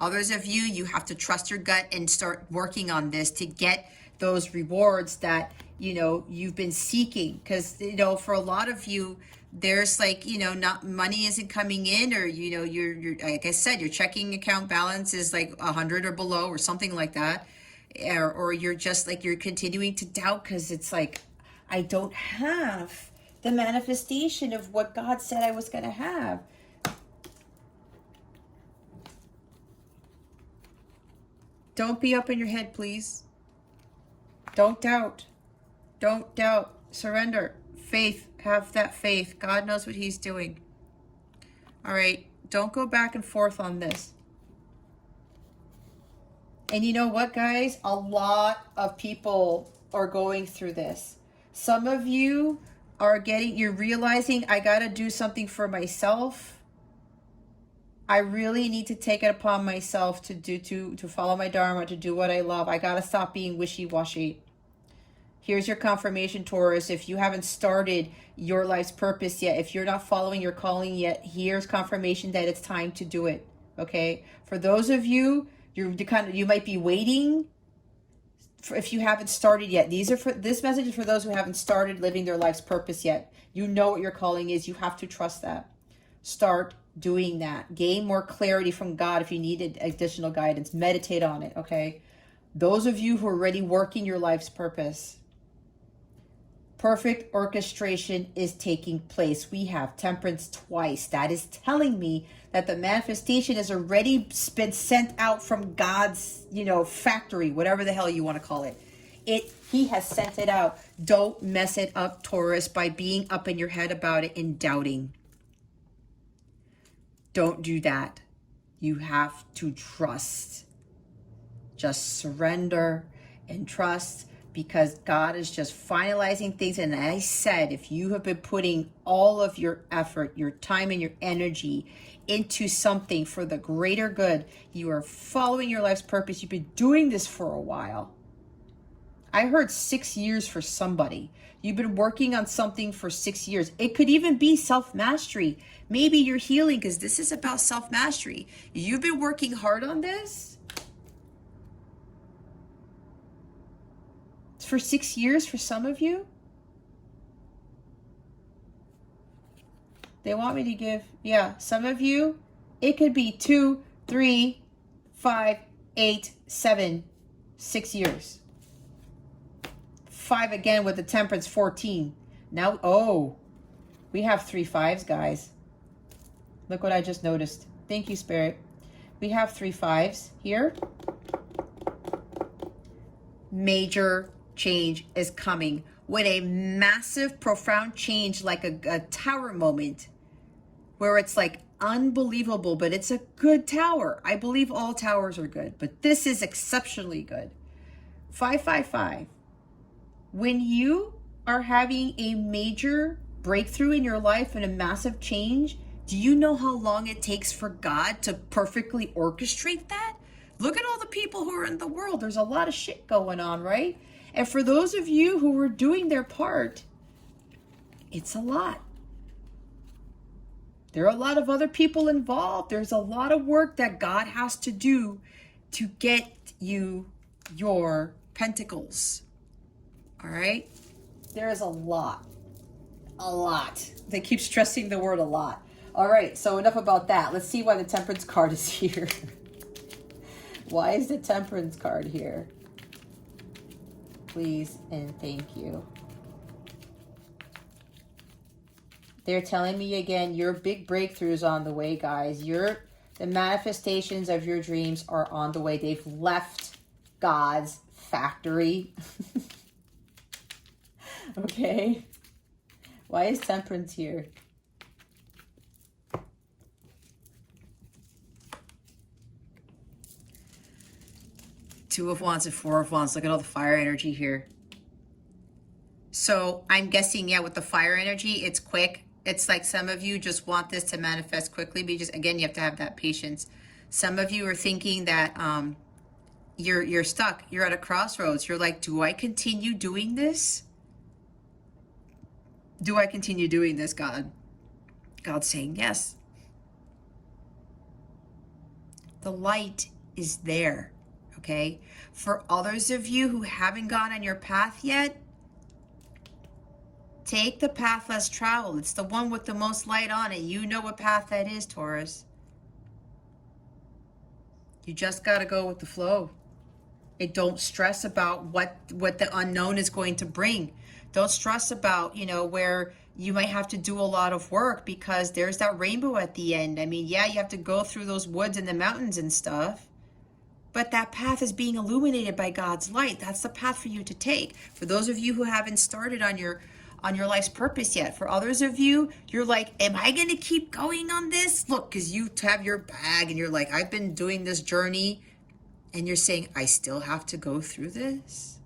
Others of you, you have to trust your gut and start working on this to get those rewards that, you've been seeking. Because, for a lot of you, there's like, not money isn't coming in, or, you're like I said, your checking account balance is like 100 or below or something like that. Or you're just like, you're continuing to doubt because it's like, I don't have the manifestation of what God said I was going to have. Don't be up in your head, please. Don't doubt. Don't doubt. Surrender. Faith. Have that faith. God knows what he's doing. All right. Don't go back and forth on this. And you know what, guys? A lot of people are going through this. Some of you you're realizing, I got to do something for myself. I really need to take it upon myself to follow my dharma, to do what I love. I got to stop being wishy-washy. Here's your confirmation, Taurus. If you haven't started your life's purpose yet, if you're not following your calling yet, here's confirmation that it's time to do it. Okay? For those of you, you might be waiting if you haven't started yet. This message is for those who haven't started living their life's purpose yet. You know what your calling is. You have to trust that. Start doing that. Gain more clarity from God if you needed additional guidance. Meditate on it, okay? Those of you who are already working your life's purpose, perfect orchestration is taking place. We have temperance twice. That is telling me that the manifestation has already been sent out from God's, factory, whatever the hell you want to call it. He has sent it out. Don't mess it up, Taurus, by being up in your head about it and doubting. Don't do that. You have to trust. Just surrender and trust, because God is just finalizing things. And I said, if you have been putting all of your effort, your time, and your energy into something for the greater good, you are following your life's purpose. You've been doing this for a while. I heard 6 years for somebody. You've been working on something for 6 years. It could even be self-mastery. Maybe you're healing, because this is about self-mastery. You've been working hard on this for 6 years for some of you. They want me to give, some of you, it could be 2, 3, 5, 8, 7, 6 years. 5 again with the temperance, 14. Now, we have 3 5s, guys. Look what I just noticed. Thank you, Spirit. We have 3 5s here. Major change is coming with a massive, profound change, like a tower moment, where it's like unbelievable, but it's a good tower. I believe all towers are good, but this is exceptionally good. 555. When you are having a major breakthrough in your life and a massive change, do you know how long it takes for God to perfectly orchestrate that? Look at all the people who are in the world. There's a lot of shit going on, right? And for those of you who are doing their part, it's a lot. There are a lot of other people involved. There's a lot of work that God has to do to get you your pentacles. All right? There is a lot. They keep stressing the word a lot. All right, so enough about that. Let's see why the Temperance card is here. Why is the Temperance card here? Please and thank you. They're telling me again, your big breakthrough is on the way, guys. The manifestations of your dreams are on the way. They've left God's factory. Okay. Why is Temperance here? Two of Wands and Four of Wands. Look at all the fire energy here. So I'm guessing, with the fire energy, it's quick. It's like some of you just want this to manifest quickly, but again, you have to have that patience. Some of you are thinking that you're stuck. You're at a crossroads. You're like, do I continue doing this? Do I continue doing this, God? God's saying yes. The light is there, okay? For others of you who haven't gone on your path yet, take the path less traveled. It's the one with the most light on it. You know what path that is, Taurus. You just got to go with the flow. Don't stress about what the unknown is going to bring. Don't stress about, where you might have to do a lot of work, because there's that rainbow at the end. I mean, you have to go through those woods and the mountains and stuff, but that path is being illuminated by God's light. That's the path for you to take. For those of you who haven't started on your life's purpose yet, for others of you, you're like, am I going to keep going on this? Look, because you have your bag and you're like, I've been doing this journey And you're saying, I still have to go through this?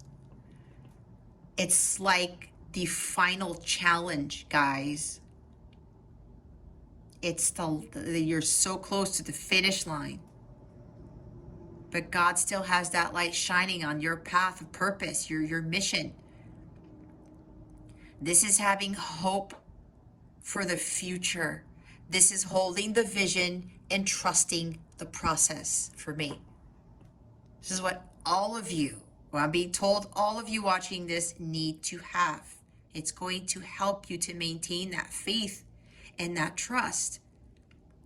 It's like the final challenge, guys. It's you're so close to the finish line. But God still has that light shining on your path of purpose, your mission. This is having hope for the future. This is holding the vision and trusting the process for me. This is what all of you, well, I'm being told all of you watching this need to have. It's going to help you to maintain that faith and that trust.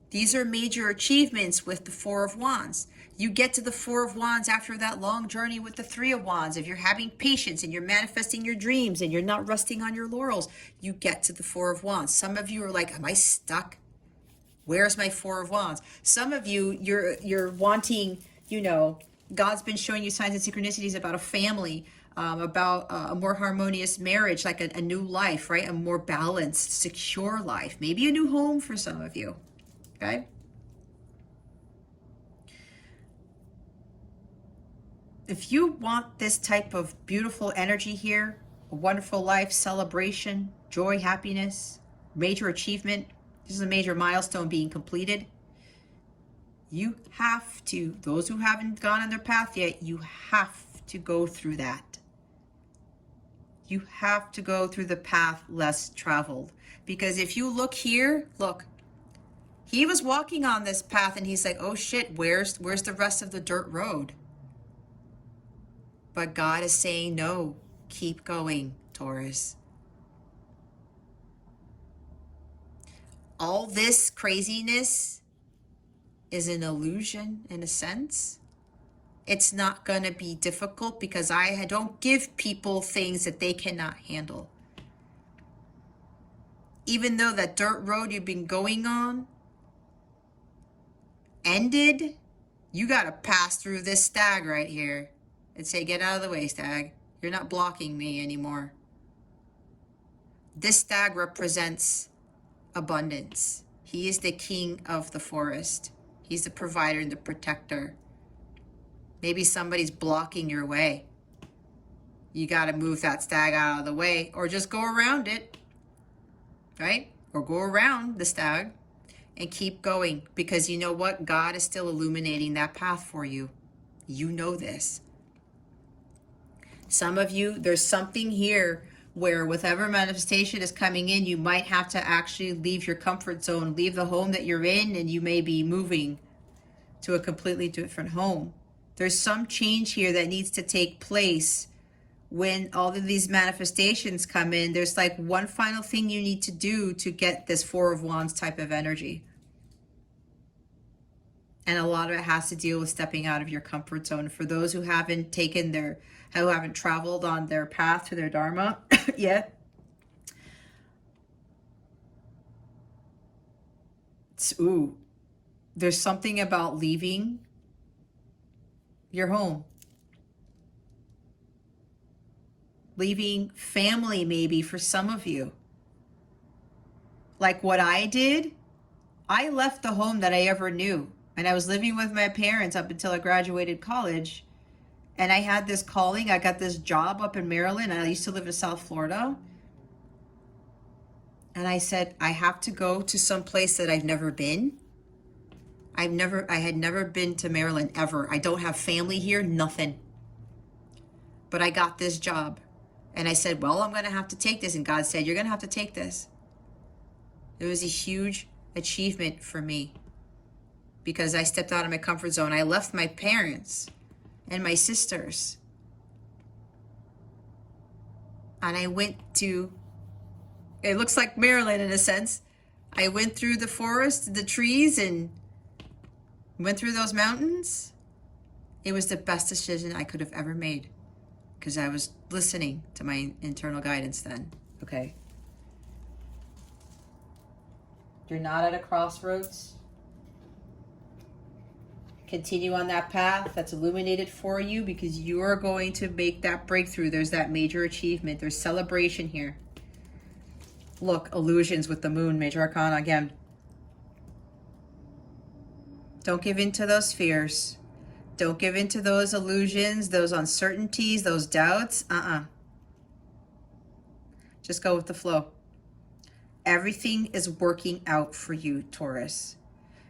These are major achievements with the Four of Wands. You get to the Four of Wands after that long journey with the Three of Wands. If you're having patience and you're manifesting your dreams and you're not resting on your laurels, you get to the Four of Wands. Some of you are like, am I stuck? Where's my Four of Wands? Some of you, you're wanting, God's been showing you signs and synchronicities about a family, about a more harmonious marriage, like a new life, right? A more balanced, secure life. Maybe a new home for some of you, okay? If you want this type of beautiful energy here, a wonderful life, celebration, joy, happiness, major achievement, this is a major milestone being completed. You have to, those who haven't gone on their path yet, you have to go through that. You have to go through the path less traveled. Because if you look here, look, he was walking on this path and he's like, oh shit, where's the rest of the dirt road? But God is saying, no, keep going, Taurus. All this craziness is an illusion in a sense. It's not going to be difficult because I don't give people things that they cannot handle. Even though that dirt road you've been going on ended, you got to pass through this stag right here and say, get out of the way, stag. You're not blocking me anymore. This stag represents abundance. He is the king of the forest. He's the provider and the protector. Maybe somebody's blocking your way. You got to move that stag out of the way or just go around it, right? Or go around the stag and keep going because you know what? God is still illuminating that path for you. You know this. Some of you, there's something here where whatever manifestation is coming in, you might have to actually leave your comfort zone, leave the home that you're in, and you may be moving to a completely different home. There's some change here that needs to take place when all of these manifestations come in. There's like one final thing you need to do to get this Four of Wands type of energy. And a lot of it has to deal with stepping out of your comfort zone. For those who haven't who haven't traveled on their path to their Dharma yet, there's something about leaving your home. Leaving family maybe for some of you. Like what I did, I left the home that I ever knew. And I was living with my parents up until I graduated college. And I had this calling. I got this job up in Maryland. I used to live in South Florida. And I said, I have to go to some place that I've never been. I had never been to Maryland ever. I don't have family here, nothing. But I got this job. And I said, well, I'm going to have to take this. And God said, you're going to have to take this. It was a huge achievement for me because I stepped out of my comfort zone. I left my parents and my sisters. And I went to, it looks like Maryland in a sense. I went through the forest, the trees, and went through those mountains. It was the best decision I could have ever made because I was listening to my internal guidance then. Okay. You're not at a crossroads. Continue on that path that's illuminated for you because you are going to make that breakthrough. There's that major achievement. There's celebration here. Look, illusions with the moon, major arcana again. Don't give in to those fears. Don't give in to those illusions, those uncertainties, those doubts. Just go with the flow. Everything is working out for you, Taurus.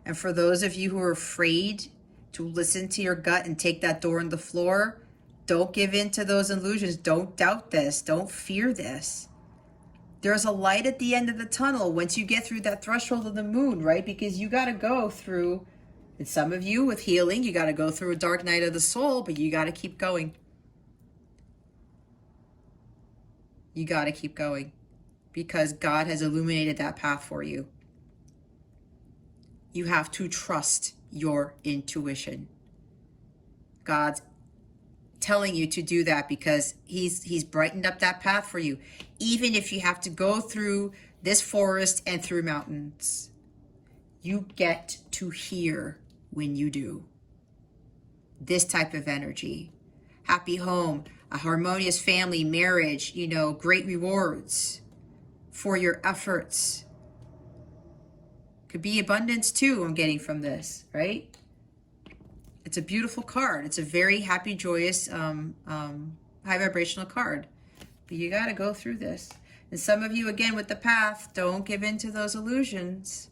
And for those of you who are afraid to listen to your gut and take that door in the floor, don't give in to those illusions. Don't doubt this. Don't fear this. There's a light at the end of the tunnel once you get through that threshold of the moon, right? Because you got to go through, and some of you with healing, you got to go through a dark night of the soul, but you got to keep going. You got to keep going because God has illuminated that path for you. You have to trust your intuition. God's telling you to do that because he's brightened up that path for you. Even if you have to go through this forest and through mountains, you get to hear when you do. This type of energy. Happy home, a harmonious family, marriage, great rewards for your efforts. Could be abundance too I'm getting from this, right? It's a beautiful card. It's a very happy, joyous, high vibrational card. But you got to go through this. And some of you, again, with the path, don't give in to those illusions.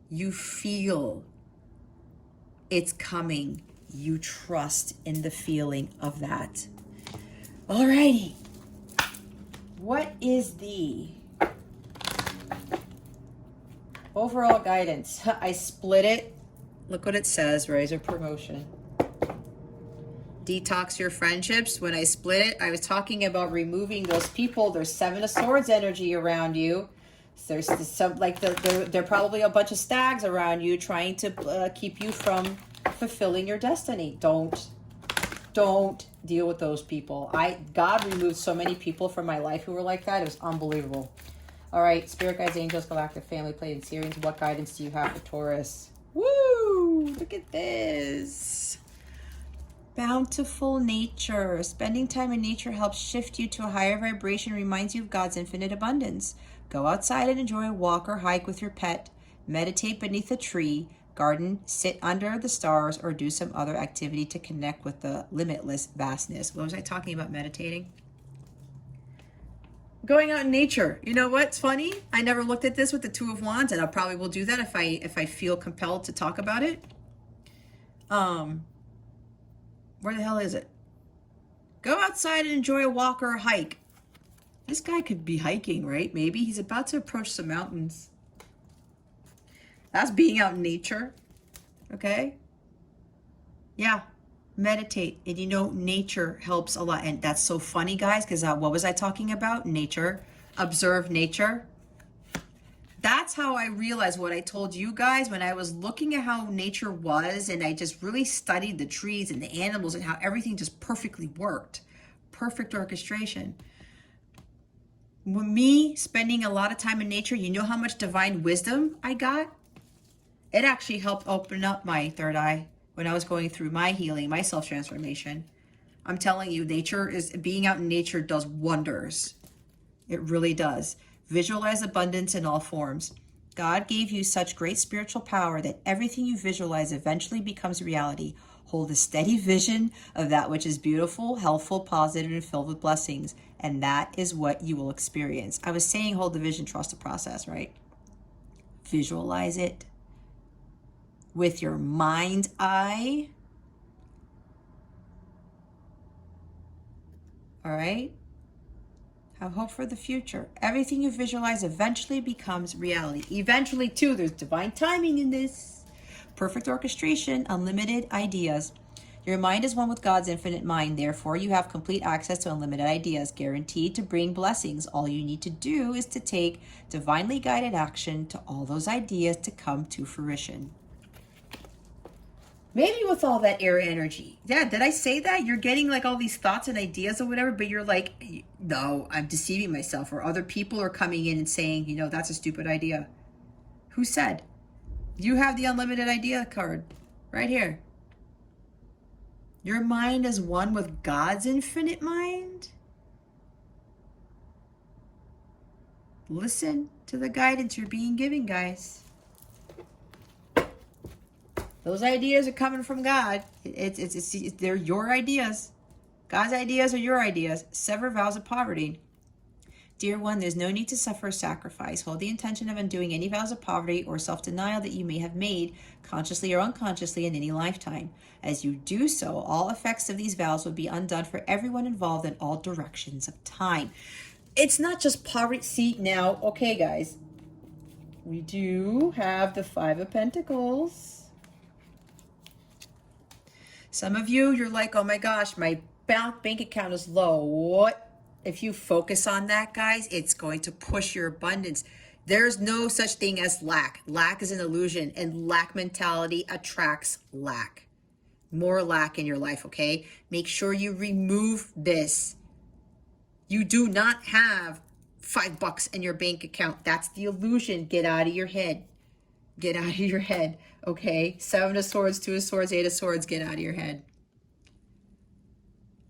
You feel it's coming. You trust in the feeling of that. Alrighty. What is the overall guidance? I split it. Look what it says, rise or promotion. Detox your friendships. When I split it, I was talking about removing those people. There's Seven of Swords energy around you. There's some, like, there are probably a bunch of stags around you trying to keep you from fulfilling your destiny. Don't deal with those people. God removed so many people from my life who were like that. It was unbelievable. All right, Spirit Guides, Angels, Galactic Family, Pleiadian Sirians. What guidance do you have for Taurus? Woo! Look at this. Bountiful nature. Spending time in nature helps shift you to a higher vibration, reminds you of God's infinite abundance. Go outside and enjoy a walk or hike with your pet. Meditate beneath a tree, garden, sit under the stars, or do some other activity to connect with the limitless vastness. What was I talking about meditating? Going out in nature. You know what's funny? I never looked at this with the Two of Wands, and I probably will do that if I feel compelled to talk about it. Where the hell is it? Go outside and enjoy a walk or a hike. This guy could be hiking, right? Maybe he's about to approach some mountains. That's being out in nature. Okay? Yeah. Meditate. And nature helps a lot. And that's so funny, guys, because what was I talking about? Nature. Observe nature. That's how I realized what I told you guys when I was looking at how nature was, and I just really studied the trees and the animals and how everything just perfectly worked. Perfect orchestration. When me spending a lot of time in nature, you know how much divine wisdom I got? It actually helped open up my third eye when I was going through my healing, my self-transformation. I'm telling you, being out in nature does wonders. It really does. Visualize abundance in all forms. God gave you such great spiritual power that everything you visualize eventually becomes reality. Hold a steady vision of that which is beautiful, healthful, positive, and filled with blessings. And that is what you will experience. I was saying hold the vision, trust the process, right? Visualize it with your mind's eye. All right? Have hope for the future. Everything you visualize eventually becomes reality. Eventually, too, there's divine timing in this. Perfect orchestration, unlimited ideas. Your mind is one with God's infinite mind. Therefore, you have complete access to unlimited ideas, guaranteed to bring blessings. All you need to do is to take divinely guided action to all those ideas to come to fruition. Maybe with all that air energy. Yeah, did I say that? You're getting like all these thoughts and ideas or whatever, but you're like, no, I'm deceiving myself. Or other people are coming in and saying, that's a stupid idea. Who said? You have the unlimited idea card right here. Your mind is one with God's infinite mind. Listen to the guidance you're being given, guys. Those ideas are coming from God. They're your ideas. God's ideas are your ideas. Sever vows of poverty. Dear one, there's no need to suffer a sacrifice. Hold the intention of undoing any vows of poverty or self-denial that you may have made, consciously or unconsciously, in any lifetime. As you do so, all effects of these vows will be undone for everyone involved in all directions of time. It's not just poverty. See, now, okay, guys, we do have the Five of Pentacles. Some of you, you're like, oh my gosh, my bank account is low. What? If you focus on that, guys, it's going to push your abundance. There's no such thing as lack. Lack is an illusion, and lack mentality attracts lack. More lack in your life, okay? Make sure you remove this. You do not have $5 in your bank account. That's the illusion. Get out of your head. Get out of your head, okay? 7 of Swords, 2 of Swords, 8 of Swords, get out of your head.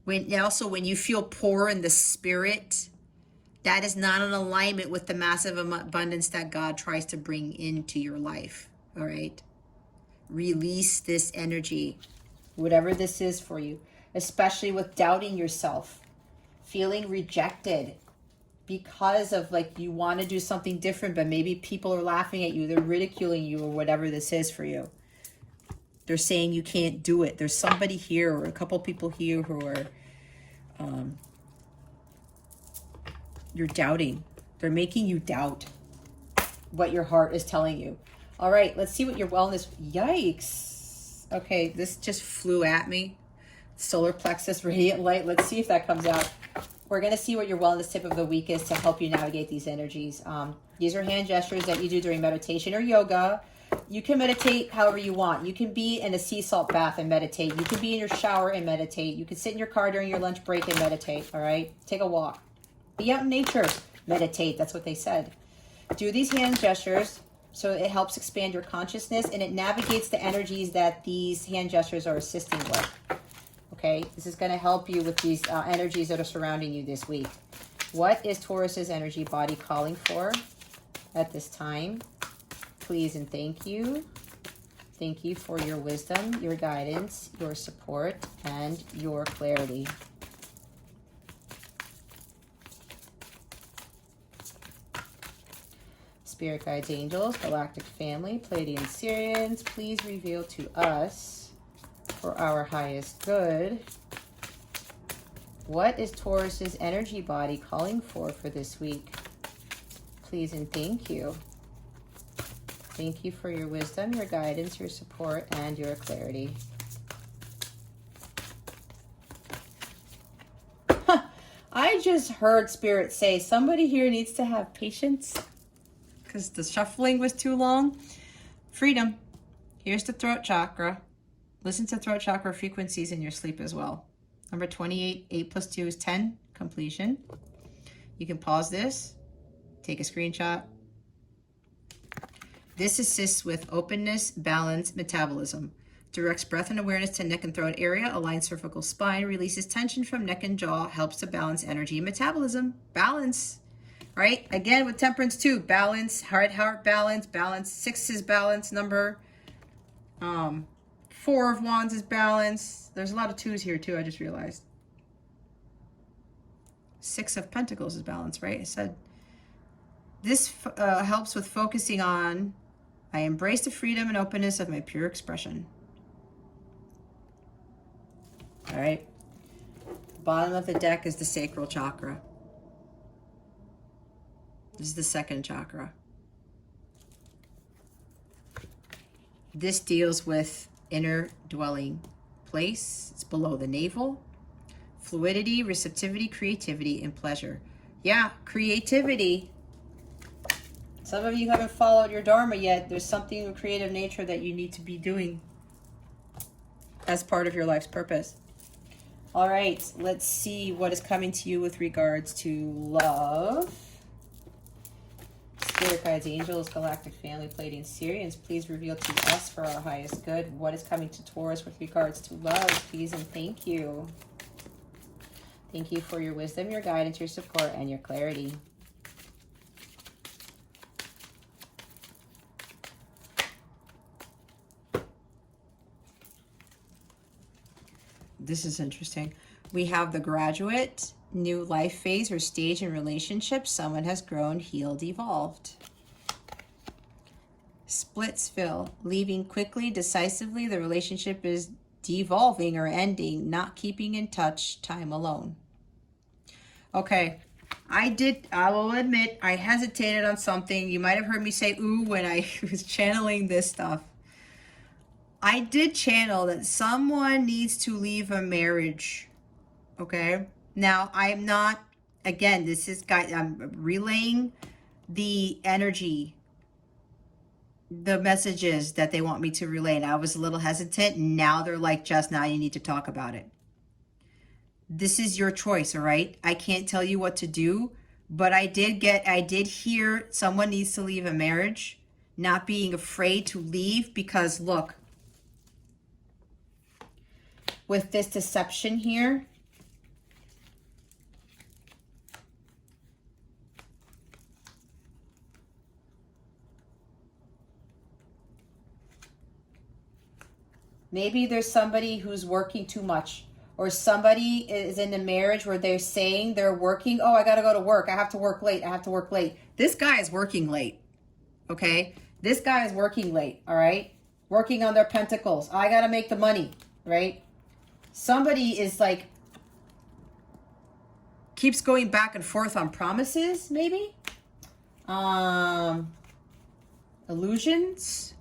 When you feel poor in the spirit, that is not in alignment with the massive abundance that God tries to bring into your life, all right? Release this energy, whatever this is for you, especially with doubting yourself, feeling rejected because of like you want to do something different, but maybe people are laughing at you, they're ridiculing you, or whatever this is for you. They're saying you can't do it. There's somebody here or a couple people here who are, you're doubting. They're making you doubt what your heart is telling you. All right, let's see what your wellness, yikes. Okay, this just flew at me. Solar plexus, radiant light. Let's see if that comes out. We're going to see what your wellness tip of the week is to help you navigate these energies. These are hand gestures that you do during meditation or yoga. You can meditate however you want. You can be in a sea salt bath and meditate. You can be in your shower and meditate. You can sit in your car during your lunch break and meditate, all right? Take a walk. Be out in nature. Meditate. That's what they said. Do these hand gestures so it helps expand your consciousness, and it navigates the energies that these hand gestures are assisting with. Okay? This is going to help you with these energies that are surrounding you this week. What is Taurus's energy body calling for at this time? Please and thank you. Thank you for your wisdom, your guidance, your support, and your clarity. Spirit guides, angels, galactic family, Pleiadian Syrians, please reveal to us for our highest good. What is Taurus's energy body calling for this week? Please and thank you. Thank you for your wisdom, your guidance, your support, and your clarity. I just heard Spirit say somebody here needs to have patience because the shuffling was too long. Freedom. Here's the throat chakra. Listen to throat chakra frequencies in your sleep as well. Number 28, 8 plus 2 is 10, completion. You can pause this, take a screenshot. This assists with openness, balance, metabolism. Directs breath and awareness to neck and throat area, aligns cervical spine, releases tension from neck and jaw, helps to balance energy and metabolism. Balance, right? Again, with Temperance 2, balance, heart balance, balance. 6 is balance number. 4 of Wands is balance. There's a lot of 2s here too, I just realized. 6 of Pentacles is balance, right? I said this helps with focusing on, I embrace the freedom and openness of my pure expression. All right. Bottom of the deck is the Sacral Chakra. This is the Second Chakra. This deals with inner dwelling place. It's below the navel. Fluidity, receptivity, creativity, and pleasure. Yeah, creativity. Some of you haven't followed your Dharma yet. There's something of creative nature that you need to be doing as part of your life's purpose. All right, let's see what is coming to you with regards to love. Spirit guides, angels, galactic family, Pleiadian Syrians, please reveal to us for our highest good what is coming to Taurus with regards to love. Please and thank you. Thank you for your wisdom, your guidance, your support, and your clarity. This is interesting. We have the graduate, new life phase or stage in relationships. Someone has grown, healed, evolved. Splitsville, leaving quickly, decisively. The relationship is devolving or ending, not keeping in touch, time alone. Okay, I will admit, I hesitated on something. You might have heard me say ooh when I was channeling this stuff. I did channel that someone needs to leave a marriage. Okay, now I'm not, again, this is, I'm relaying the energy, the messages that they want me to relay. And I was a little hesitant. Now they're like, just now you need to talk about it. This is your choice, all right? I can't tell you what to do, but I did hear someone needs to leave a marriage, not being afraid to leave, because look, with this deception here, maybe there's somebody who's working too much, or somebody is in a marriage where they're saying they're working. Oh, I got to go to work. I have to work late. I have to work late. This guy is working late. Okay. This guy is working late. All right. Working on their pentacles. I got to make the money. Right. Somebody is like, keeps going back and forth on promises, maybe. Illusions.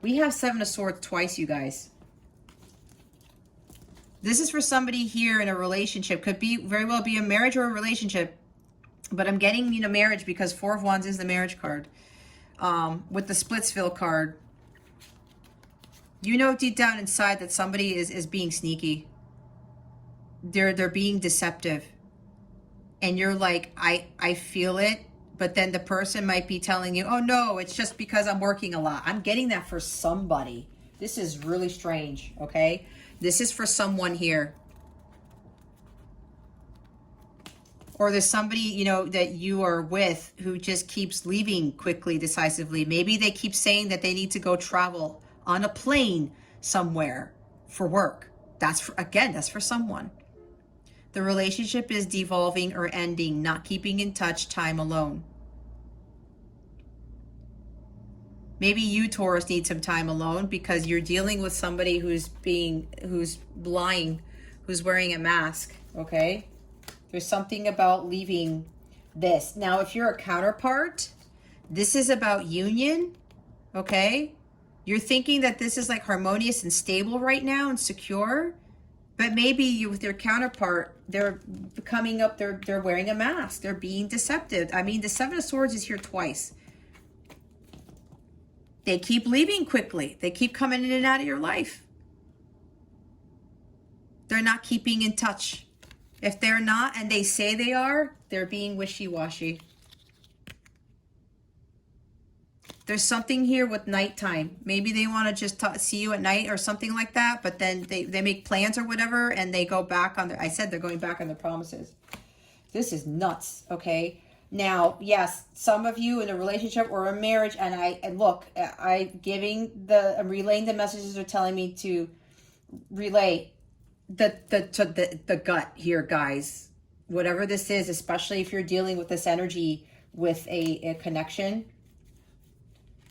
We have Seven of Swords twice, you guys. This is for somebody here in a relationship. Could be very well be a marriage or a relationship. But I'm getting, marriage, because Four of Wands is the marriage card. With the Splitsville card. Deep down inside that somebody is being sneaky. They're being deceptive. And you're like, I feel it. But then the person might be telling you, oh no, it's just because I'm working a lot. I'm getting that for somebody. This is really strange, okay? This is for someone here. Or there's somebody, that you are with who just keeps leaving quickly, decisively. Maybe they keep saying that they need to go travel on a plane somewhere for work. That's for someone. The relationship is devolving or ending, not keeping in touch, time alone. Maybe you, Taurus, need some time alone because you're dealing with somebody who's lying, who's wearing a mask, okay? There's something about leaving this. Now, if you're a counterpart, this is about union, okay? You're thinking that this is like harmonious and stable right now and secure, but maybe you, with your counterpart, they're coming up, they're wearing a mask. They're being deceptive. I mean, the Seven of Swords is here twice. They keep leaving quickly. They keep coming in and out of your life. They're not keeping in touch. If they're not, and they say they are, they're being wishy-washy. There's something here with nighttime. Maybe they want to just see you at night or something like that, but then they make plans or whatever, and they go back on their, I said they're going back on their promises. This is nuts, okay? Now, yes, some of you in a relationship or a marriage, and I'm relaying the messages they're telling me to relay the gut here, guys. Whatever this is, especially if you're dealing with this energy with a connection,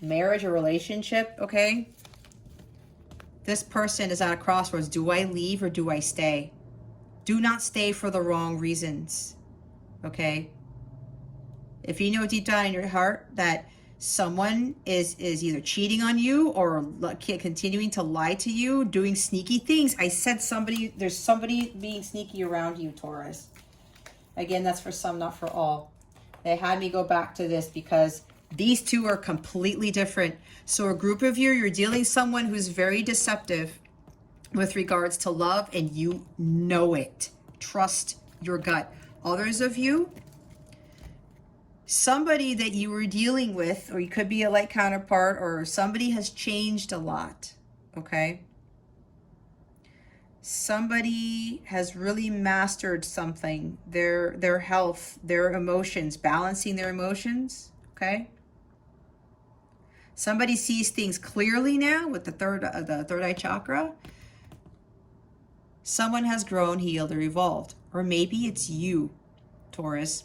marriage or relationship, okay? This person is at a crossroads. Do I leave or do I stay? Do not stay for the wrong reasons, okay? If you know deep down in your heart that someone is either cheating on you or continuing to lie to you, doing sneaky things. I said there's somebody being sneaky around you, Taurus. Again, that's for some, not for all. They had me go back to this because these two are completely different. So a group of you're dealing with someone who's very deceptive with regards to love, and you know it. Trust your gut. Others of you, somebody that you were dealing with, or you could be a light counterpart, or somebody has changed a lot, okay? Somebody has really mastered something, their health, their emotions, balancing their emotions, okay? Somebody sees things clearly now with the third eye chakra. Someone has grown, healed, or evolved. Or maybe it's you, Taurus,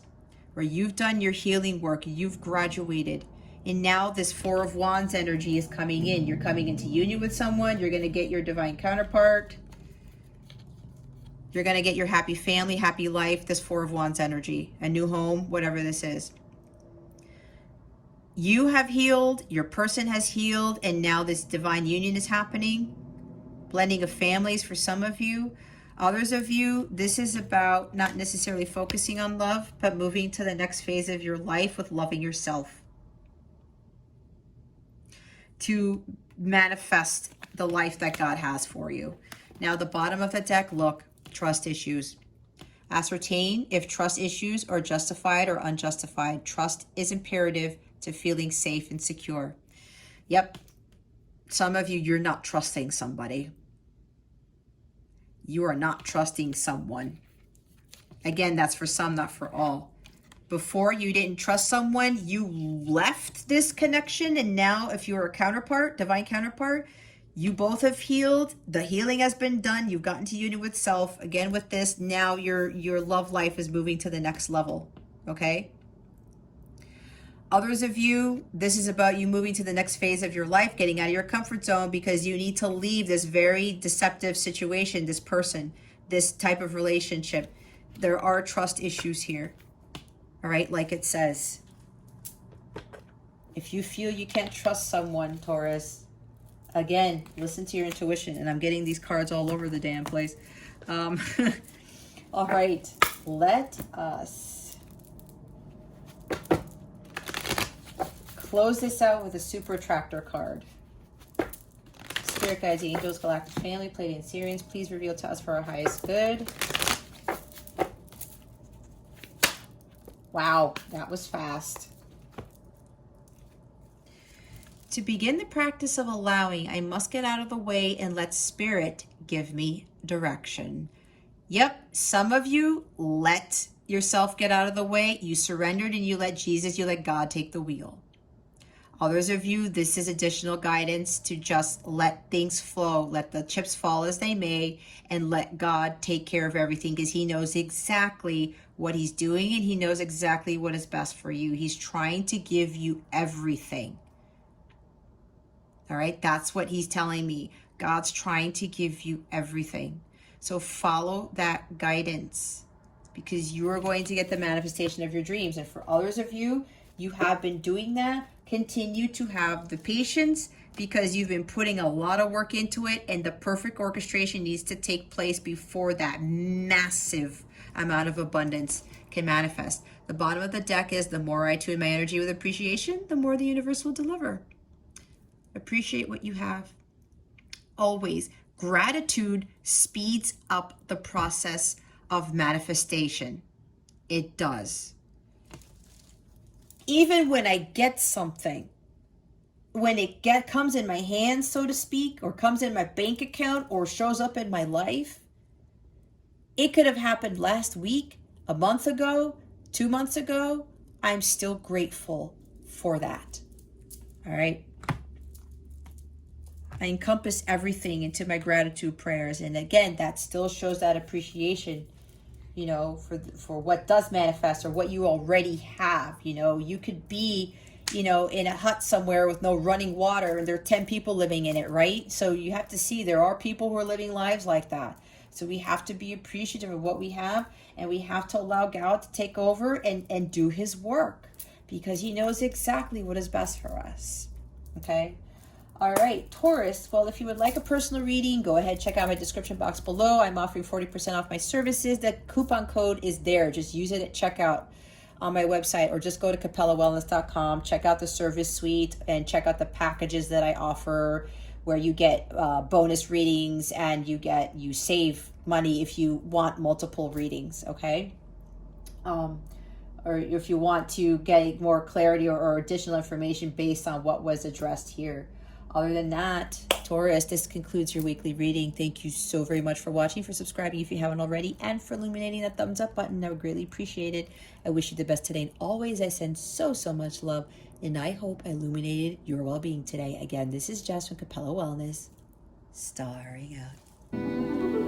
where you've done your healing work, you've graduated, and now this Four of Wands energy is coming in. You're coming into union with someone. You're going to get your divine counterpart. You're going to get your happy family, happy life, this Four of Wands energy, a new home, whatever this is. You have healed, your person has healed, and now this divine union is happening. Blending of families for some of you. Others of you, this is about not necessarily focusing on love, but moving to the next phase of your life with loving yourself. To manifest the life that God has for you. Now, the bottom of the deck, look, trust issues. Ascertain if trust issues are justified or unjustified. Trust is imperative to feeling safe and secure. Yep, some of you, you're not trusting somebody. You are not trusting someone. Again, that's for some, not for all. Before, you didn't trust someone, you left this connection, and now if you're a counterpart, divine counterpart, you both have healed. The healing has been done. You've gotten to union with self. Again, with this, now your love life is moving to the next level, okay? Others of you, this is about you moving to the next phase of your life, getting out of your comfort zone because you need to leave this very deceptive situation, this person, this type of relationship. There are trust issues here, all right, like it says. If you feel you can't trust someone, Taurus, again, listen to your intuition. And I'm getting these cards all over the damn place. All right, let us close this out with a super attractor card. Spirit guides, angels, galactic family, Pleiadian Sirians, please reveal to us for our highest good. Wow, that was fast. To begin the practice of allowing, I must get out of the way and let Spirit give me direction. Yep, some of you let yourself get out of the way. You surrendered and you let Jesus, you let God take the wheel. Others of you, this is additional guidance to just let things flow, let the chips fall as they may, and let God take care of everything because he knows exactly what he's doing and he knows exactly what is best for you. He's trying to give you everything. All right, that's what he's telling me. God's trying to give you everything. So follow that guidance because you are going to get the manifestation of your dreams. And for others of you, you have been doing that. Continue to have the patience because you've been putting a lot of work into it, and the perfect orchestration needs to take place before that massive amount of abundance can manifest. The bottom of the deck is the more I tune my energy with appreciation, the more the universe will deliver. Appreciate what you have. Always. Gratitude speeds up the process of manifestation. It does. Even when I get something, when it comes in my hands, so to speak, or comes in my bank account or shows up in my life, it could have happened last week, a month ago, 2 months ago. I'm still grateful for that. All right. I encompass everything into my gratitude prayers. And again, that still shows that appreciation, you know, for what does manifest or what you already have. You know, you could be, you know, in a hut somewhere with no running water and there are 10 people living in it, right? So you have to see there are people who are living lives like that. So we have to be appreciative of what we have, and we have to allow God to take over and do his work because he knows exactly what is best for us. Okay? All right, Taurus. Well, if you would like a personal reading, go ahead, check out my description box below. I'm offering 40% off my services. The coupon code is there. Just use it at checkout on my website, or just go to capellawellness.com, check out the service suite, and check out the packages that I offer where you get bonus readings and you save money if you want multiple readings, okay? Or if you want to get more clarity or additional information based on what was addressed here. Other than that, Taurus, this concludes your weekly reading. Thank you so very much for watching, for subscribing if you haven't already, and for illuminating that thumbs up button. I would greatly appreciate it. I wish you the best today, and always I send so much love, and I hope I illuminated your well-being today. Again, this is Jess from Capella Wellness, starring out.